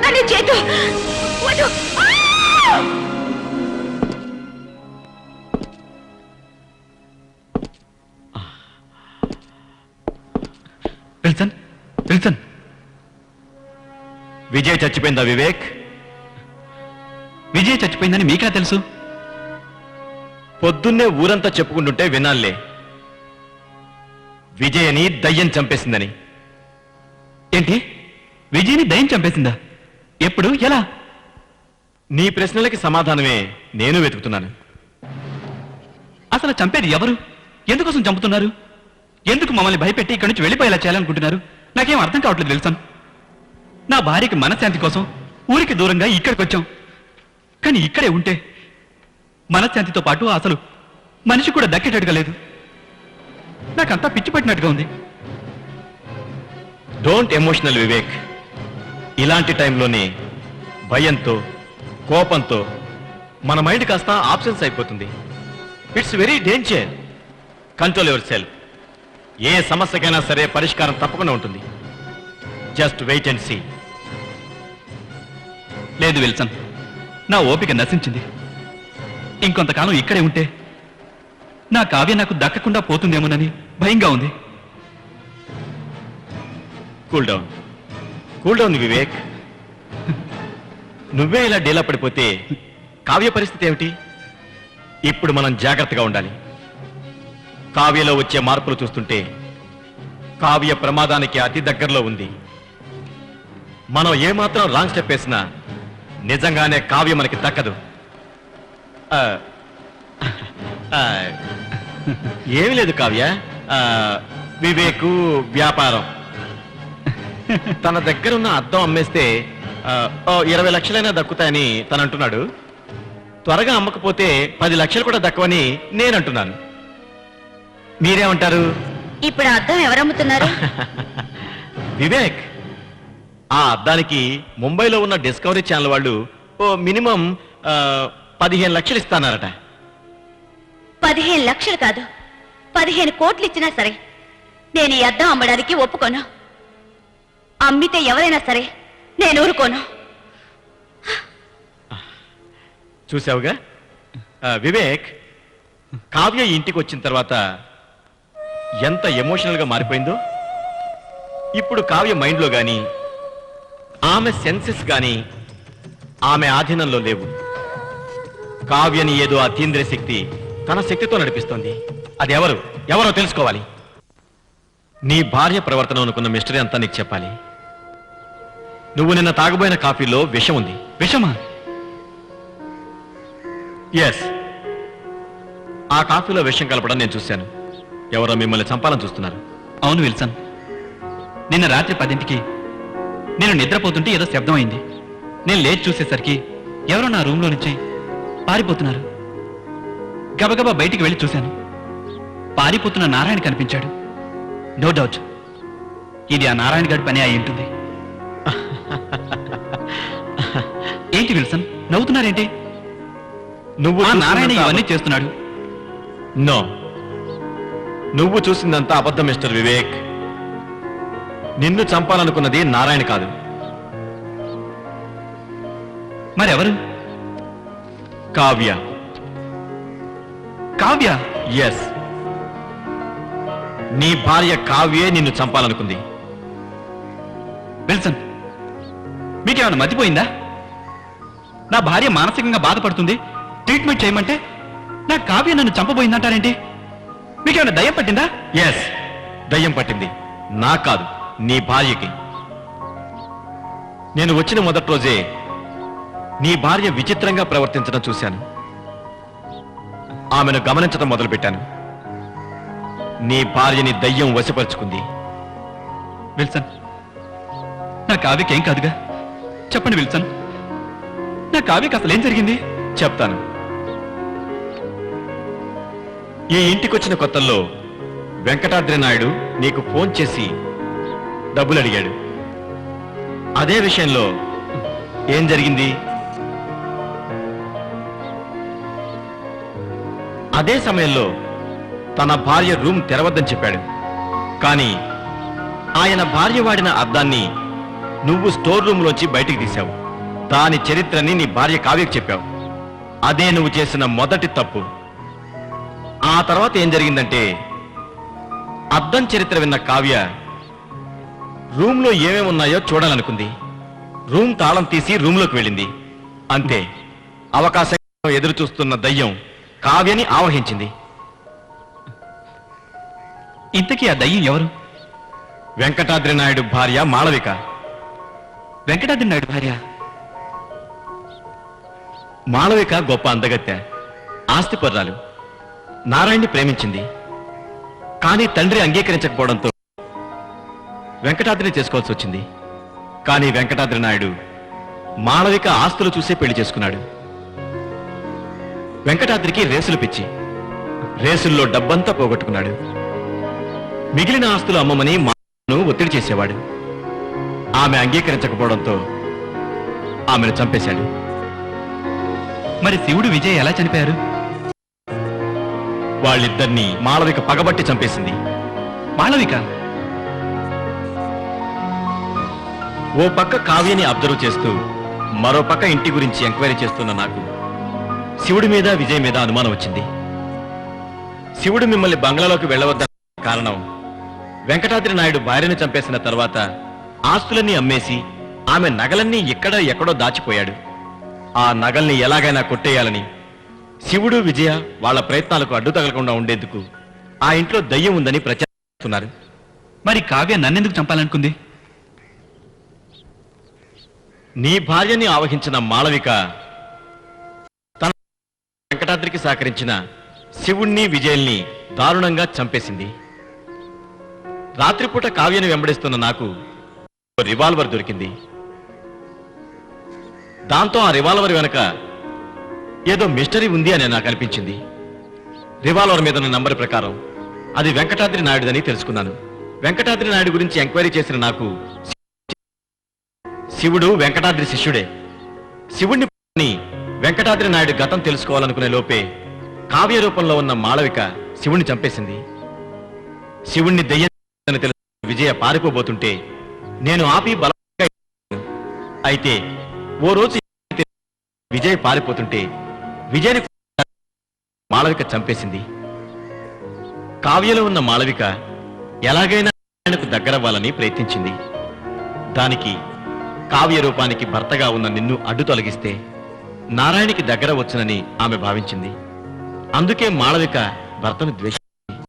నన్ను చేయొద్దు. వద్దు. విల్సన్, విల్సన్, విజయ్ చచ్చిపోయిందా వివేక్? విజయ్ చచ్చిపోయిందని మీకా తెలుసు? పొద్దున్నే ఊరంతా చెప్పుకుంటుంటే వినాలే, విజయని దయ్యం చంపేసిందని. ఏంటి? విజయ్ని దయ్యం చంపేసిందా? ఎప్పుడు? ఎలా? నీ ప్రశ్నలకి సమాధానమే నేను వెతుకుతున్నాను. అసలు చంపేది ఎవరు? ఎందుకోసం చంపుతున్నారు? ఎందుకు మమ్మల్ని భయపెట్టి ఇక్కడి నుంచి వెళ్ళిపోయేలా చేయాలనుకుంటున్నారు? నాకేం అర్థం కావట్లేదు విల్సన్. నా భార్యకి మనశ్శాంతి కోసం ఊరికి దూరంగా ఇక్కడికి వచ్చాం. కానీ ఇక్కడే ఉంటే మనశ్శాంతితో పాటు అసలు మనిషి కూడా దక్కేటట్టుగా లేదు. నాకంతా పిచ్చి పట్టినట్టుగా ఉంది. Don't emotional Vivek. ఇలాంటి టైంలోనే భయంతో, కోపంతో మన మైండ్ కాస్త ఆప్షన్స్ అయిపోతుంది. It's very danger. Control yourself. ఏ సమస్యకైనా సరే పరిష్కారం తప్పకుండా ఉంటుంది. Just wait and see. లేదు విల్సన్, నా ఓపిక నశించింది. ఇంకొంతకాలం ఇక్కడే ఉంటే నా కావ్య నాకు దక్కకుండా పోతుందేమోనని భయంగా ఉంది. Cool down, cool down Vivek. నువ్వే ఇలా డీలా పడిపోతే కావ్య పరిస్థితి ఏమిటి? ఇప్పుడు మనం జాగ్రత్తగా ఉండాలి. కావ్యలో వచ్చే మార్పులు చూస్తుంటే కావ్య ప్రమాదానికి అతి దగ్గరలో ఉంది. మనం ఏమాత్రం రాంగ్ స్టెప్ వేసినా నిజంగానే కావ్య మనకి దక్కదు. ఏమీ లేదు కావ్య. వివేకు వ్యాపారం. తన దగ్గర ఉన్న అద్దం అమ్మేస్తే 20 లక్షలైనా దక్కుతాయని తను అంటున్నాడు. త్వరగా అమ్మకపోతే 10 లక్షలు కూడా దక్కవని నేనంటున్నాను. మీరేమంటారు? ఇప్పుడు ఆ అద్దం ఎవరమ్ముతున్నారు? వివేక్, ఆ అద్దానికి ముంబైలో ఉన్న డిస్కవరీ ఛానల్ వాళ్ళు మినిమం 15 లక్షలు ఇస్తానారట. 15 లక్షలు కాదు, 15 కోట్లు ఇచ్చినా సరే నేను ఈ అద్దం అమ్మడానికి ఒప్పుకోను. అమ్మితే ఎవరైనా సరే నేను ఊరుకోను. చూసావుగా వివేక్, కావ్య ఇంటికి వచ్చిన తర్వాత ఎంత ఎమోషనల్ గా మారిపోయిందో. ఇప్పుడు కావ్య మైండ్లో గాని ఆమె సెన్సెస్ గాని ఆమె ఆధీనంలో లేవు. కావ్యని ఏదో అతీంద్రియ శక్తి తన శక్తితో నడిపిస్తోంది. అది ఎవరో తెలుసుకోవాలి. నీ భార్య ప్రవర్తన అనుకున్న మిస్టరీ అంతా నీకు చెప్పాలి. నువ్వు నిన్న తాగబోయిన కాఫీలో విషం ఉంది. విషమా? ఎస్, ఆ కాఫీలో విషం కలపడం నేను చూశాను. ఎవరో మిమ్మల్ని చంపాలని చూస్తున్నారు. అవును విల్సన్, నిన్న రాత్రి 10ంటికి నేను నిద్రపోతుంటే ఏదో శబ్దం అయింది. నేను లేచి చూసేసరికి ఎవరో నా రూమ్లో నుంచి పారిపోతున్నారు. గబగబా బయటికి వెళ్ళి చూశాను. పారిపోతున్న నారాయణ కనిపించాడు. నో డౌట్ ఇది ఆ నారాయణ గారి పని అయి ఉంటుంది. ఏంటి విల్సన్ నవ్వుతున్నారేంటి? నువ్వు ఆ నారాయణ చూసినంత ఇవన్నీ చేస్తున్నాడు. నో, నువ్వు చూసిందంతా అబద్ధం మిస్టర్ వివేక్. నిన్ను చంపాలనుకున్నది నారాయణ కాదు. మరెవరు? కావ్య. కావ్య? ఎస్, నీ భార్య కావ్యే నిన్ను చంపాలనుకుంది. విల్సన్, మీకేమైనా మతిపోయిందా? నా భార్య మానసికంగా బాధపడుతుంది, ట్రీట్మెంట్ చేయమంటే నా కావ్య నన్ను చంపబోయిందంటారేంటి? మీకేమైనా దయ్యం పట్టిందా? ఎస్, దయ్యం పట్టింది. నా కాదు, నీ భార్యకి. నేను వచ్చిన మొదటి రోజే నీ భార్య విచిత్రంగా ప్రవర్తించడం చూశాను. ఆమెను గమనించడం మొదలుపెట్టాను. నీ భార్యని దయ్యం వశపరుచుకుంది. విల్సన్, నా కావ్యకి ఏం కాదుగా? చెప్పండి విల్సన్, నా కావ్యకి అసలు ఏం జరిగింది? చెప్తాను. ఈ ఇంటికొచ్చిన కొత్తల్లో వెంకటాద్రి నాయుడు నీకు ఫోన్ చేసి డబ్బులు అడిగాడు. అదే విషయంలో ఏం జరిగింది? అదే సమయంలో తన భార్య రూమ్ తెరవద్దని చెప్పాడు. కానీ ఆయన భార్య వాడిన అద్దాన్ని నువ్వు స్టోర్ రూమ్లోంచి బయటికి తీశావు. దాని చరిత్రని నీ భార్య కావ్యకు చెప్పావు. అదే నువ్వు చేసిన మొదటి తప్పు. ఆ తర్వాత ఏం జరిగిందంటే, అద్దం చరిత్ర విన్న కావ్య రూమ్లో ఏమేమి ఉన్నాయో చూడాలనుకుంది. రూమ్ తాళం తీసి రూమ్లోకి వెళ్ళింది. అంతే, అవకాశం ఎదురు చూస్తున్న దయ్యం కావ్యని ఆవహించింది. ఇంతకీ ఆ దయ్యం ఎవరు? వెంకటాద్రి నాయుడు భార్య మాళవిక. వెంకటాద్రి నాయుడు భార్య? మాళవిక గొప్ప అందగత్తె, ఆస్తిపర్రాలు. నారాయణ్ణి ప్రేమించింది. కానీ తండ్రి అంగీకరించకపోవడంతో వెంకటాద్రిని చేసుకోవాల్సి వచ్చింది. కానీ వెంకటాద్రి నాయుడు మాళవిక ఆస్తులు చూసే పెళ్లి చేసుకున్నాడు. వెంకటాద్రికి రేసులు పిచ్చి. రేసుల్లో డబ్బంతా పోగొట్టుకున్నాడు. మిగిలిన ఆస్తులు అమ్మమని మాను ఒత్తిడి చేసేవాడు. ఆమె అంగీకరించకపోవడంతో ఆమెను చంపేశాడు. మరి శివుడు విజయ్ ఎలా చనిపోయారు? వాళ్ళిద్దరినీ మాళవిక పగబట్టి చంపేసింది. మాళవిక? ఓ పక్క కావ్యని అబ్జర్వ్ చేస్తూ మరో పక్క ఇంటి గురించి ఎంక్వైరీ చేస్తున్న నాకు శివుడి మీద విజయ్ మీద అనుమానం వచ్చింది. శివుడు మిమ్మల్ని బంగ్లాలోకి వెళ్ళవద్దన్న కారణం వెంకటాద్రి నాయుడు భార్యను చంపేసిన తర్వాత ఆస్తులన్నీ అమ్మేసి ఆమె నగలన్నీ ఎక్కడో దాచిపోయాడు. ఆ నగల్ని ఎలాగైనా కొట్టేయాలని శివుడు విజయ వాళ్ళ ప్రయత్నాలకు అడ్డు తగలకుండా ఉండేందుకు ఆ ఇంట్లో దయ్యం ఉందని ప్రచారిస్తున్నారు. మరి కావ్య నన్నెందుకు చంపాలనుకుంది? నీ భార్యని ఆవహించిన మాళవిక తన వెంకటాద్రికి సహకరించిన శివుణ్ణి విజయల్ని దారుణంగా చంపేసింది. రాత్రిపూట కావ్యని వెంబడిస్తున్న నాకు ఓ రివాల్వర్ దొరికింది. దాంతో ఆ రివాల్వర్ వెనక ఏదో మిస్టరీ ఉంది అని నాకు అనిపించింది. రివాల్వర్ మీద ఉన్న నంబర్ ప్రకారం అది వెంకటాద్రి నాయుడుదని తెలుసుకున్నాను. వెంకటాద్రి నాయుడు గురించి ఎంక్వైరీ చేసిన నాకు శివుడు వెంకటాద్రి శిష్యుడే. శివుణ్ణి వెంకటాద్రి నాయుడు గతం తెలుసుకోవాలనుకునే లోపే కావ్య రూపంలో ఉన్న మాళవిక శివుణ్ణి చంపేసింది. శివుణ్ణి దెయ్యం తెలుసు విజయ పారిపోబోతుంటే నేను ఆపి బలంగా. అయితే ఓ రోజు విజయ్ పారిపోతుంటే విజయని మాళవిక చంపేసింది. కావ్యలో ఉన్న మాళవిక ఎలాగైనా ఆయనకు దగ్గరవ్వాలని ప్రయత్నించింది. దానికి కావ్య రూపానికి భర్తగా ఉన్న నిన్ను అడ్డు తొలగిస్తే నారాయణికి దగ్గర వచ్చునని ఆమె భావించింది. అందుకే మాళవిక భర్తను ద్వేషించింది.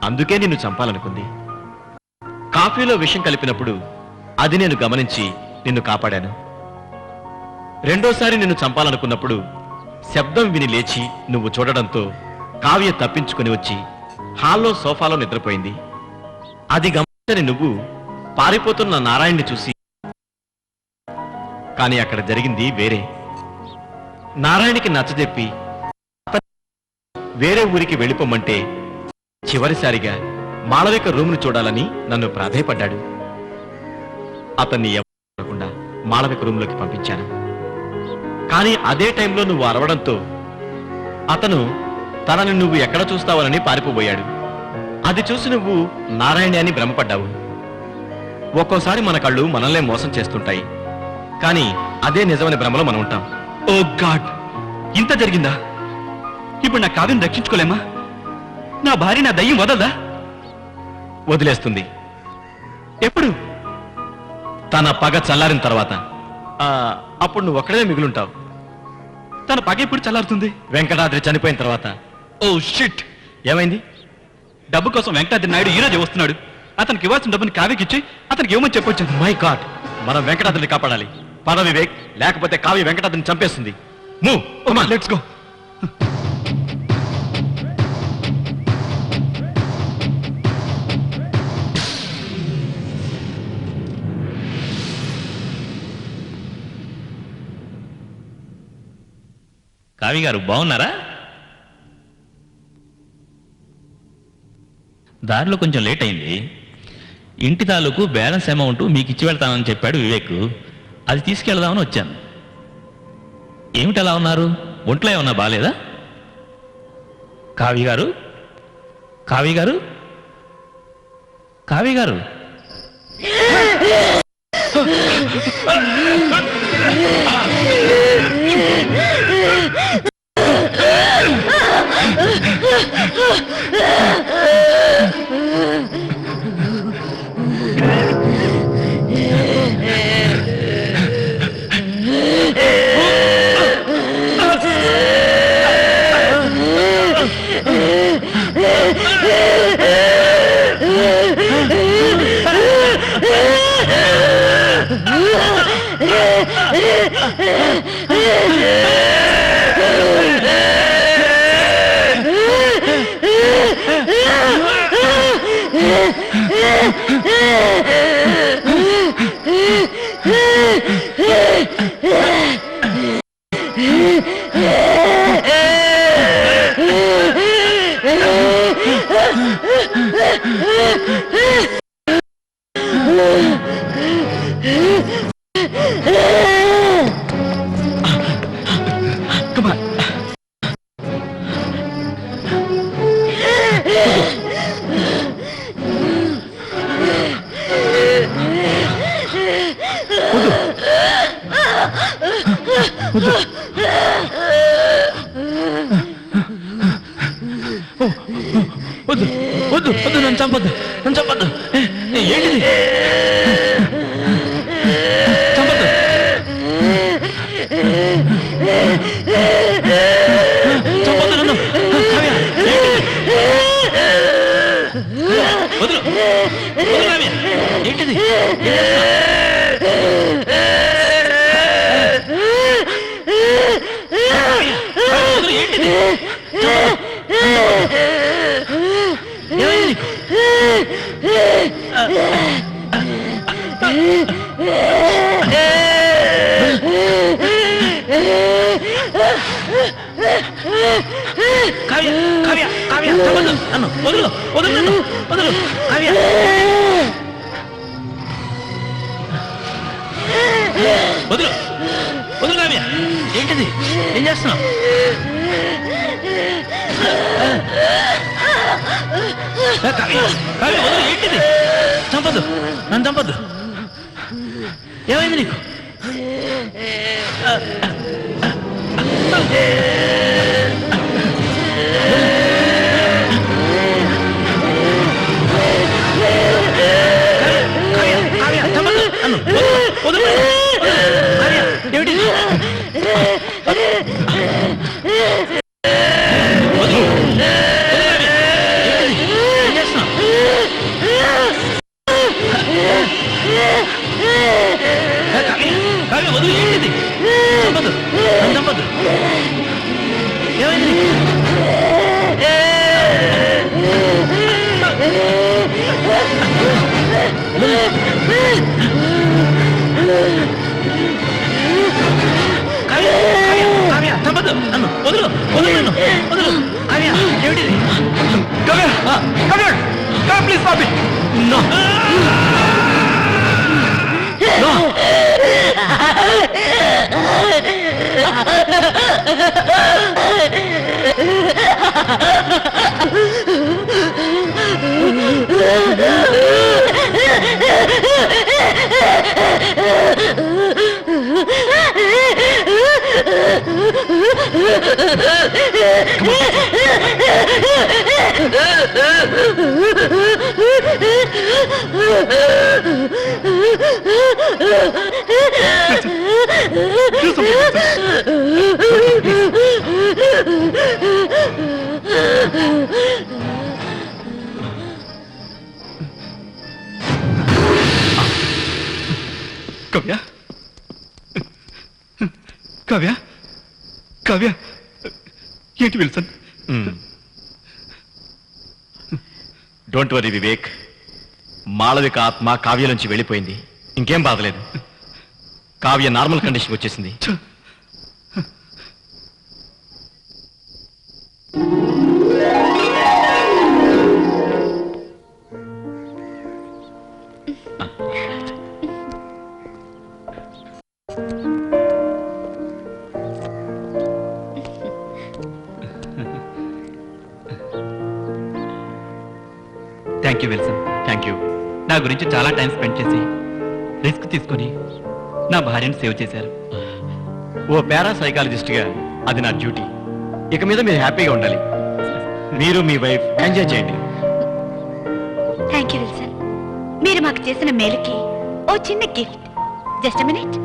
అందుకే నిన్ను చంపాలనుకుంది. కాఫీలో విషం కలిపినప్పుడు అది నేను గమనించి నిన్ను కాపాడాను. రెండోసారి నిన్ను చంపాలనుకున్నప్పుడు శబ్దం విని లేచి నువ్వు చూడడంతో కావ్య తప్పించుకుని వచ్చి హాల్లో సోఫాలో నిద్రపోయింది. అది గమనించని నువ్వు పారిపోతున్న నారాయణ్ణి చూసి, కానీ అక్కడ జరిగింది వేరే. నారాయణకి నచ్చజెప్పి వేరే ఊరికి వెళ్ళిపోమంటే చివరిసారిగా మాళవిక రూమ్ను చూడాలని నన్ను ప్రాధేయపడ్డాడు. అతన్ని ఎవరకుండా మాళవిక రూమ్లోకి పంపించాను. కానీ అదే టైంలో నువ్వు అరవడంతో అతను తనని నువ్వు ఎక్కడ చూస్తావనని పారిపోబోయాడు. అది చూసి నువ్వు నారాయణ అని భ్రమపడ్డావు. ఒక్కోసారి మన కళ్ళు మనల్నే మోసం చేస్తుంటాయి. కానీ అదే నిజమని భ్రమలో మనం ఉంటాం. ఓ గాడ్, ఇంత జరిగిందా? ఇప్పుడు నా కావ్యం రక్షించుకోలేమా? నా భార్య నా దయ్యం వదలదా? వదిలేస్తుంది. ఎప్పుడు? తన పగ చల్లారిన తర్వాత. అప్పుడు నువ్వు ఒక్కడే మిగులుంటావు. తన పగ ఎప్పుడు చల్లారుతుంది? వెంకటాద్రి చనిపోయిన తర్వాత. Oh shit! ఏమైంది? డబ్బు కోసం వెంకటాద్రి నాయుడు ఈ రోజు వస్తున్నాడు. అతనికి ఇవ్వాల్సిన డబ్బుని కావ్యకి ఇచ్చి అతనికి ఇవ్వమని చెప్పొచ్చింది. మై గాడ్, మనం వెంకటాద్రిని కాపాడాలి. పద వివేక్, లేకపోతే కావ్య వెంకటాద్రిని చంపేస్తుంది. Move, let's go. కావి గారు బాగున్నారా? దారిలో కొంచెం లేట్ అయింది. ఇంటి తాలూకు బ్యాలెన్స్ అమౌంట్ మీకు ఇచ్చి వెళ్తానని చెప్పాడు వివేక్. అది తీసుకెళ్దామని వచ్చాను. ఏమిటి అలా ఉన్నారు? ఒంట్లో ఏమన్నా బాగాలేదా? కావి గారు, కావి గారు, కావి గారు. వద్దు వద్దు వద్దు, నన్ను చంపొద్దు, నన్ను చంపొద్దు. ఏంటిది? చంపొద్దు. చంపొద్దు నన్ను. కావ్య, వదులు వదులు కావ్య. ఏంటిది? వదులు, ఏంటిది? ఏమైంది నీకు? కావ్య, కావ్య, కావ్య, చంపొద్దు నన్ను. వదులు వదులు నన్ను, వదులు కావ్య. వదులు వదులు కావ్య. ఏంటిది? ఏం చేస్తున్నావు? కావ్య, కావ్య, వదులు. ఏంటిది? చంపొద్దు, నన్ను చంపొద్దు. ఏమైంది నీకు? కావ్య, కావ్య, చంపొద్దు నన్ను. వదులు వదులు. కావ్య, ఏమిటి? వదులు కావ్య. ఏం చేస్తున్నావు? కావ్య, కావ్య, వదులు. ఏంటిది? చంపొద్దు, నన్ను చంపొద్దు. ఏమైంది నీకు? కావ్య, కావ్య, కావ్య, చంపొద్దు నన్ను. వదులు వదులు నన్ను, వదులు. కావ్య, ఏమిటిది? Kavya, Kavya, Kavya, please stop it. No no. Do something. Kavya Kavya ఏంటి Wilson? Don't worry Vivek, Malavika ఆత్మ కావ్య నుంచి వెళ్ళిపోయింది. ఇంకేం బాధలేదు. కావ్య నార్మల్ కండిషన్కి వచ్చేసింది. Thank you Wilson. Thank you. నా గురించి చాలా టైం స్పెండ్ చేసి రిస్క్ తీసుకొని నా భార్యను సేవ్ చేశారు. ఓ పారాసైకాలజిస్ట్గా అది నా డ్యూటీ. ఇక మీద మీరు హ్యాపీగా ఉండాలి. మీరు మీ వైఫ్ ఎంజాయ్ చేయండి. Thank you Wilson. మీరు మాకు చేసిన మేలుకి ఓ చిన్న గిఫ్ట్. Just minute.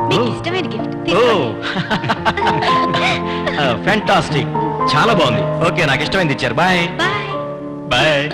మీకు ఇష్టమైన గిఫ్ట్. ఓ ఫ్యాంటాస్టిక్, చాలా బాగుంది. ఓకే, నాకు ఇష్టమైంది ఇచ్చారు. Bye bye. బాయ్.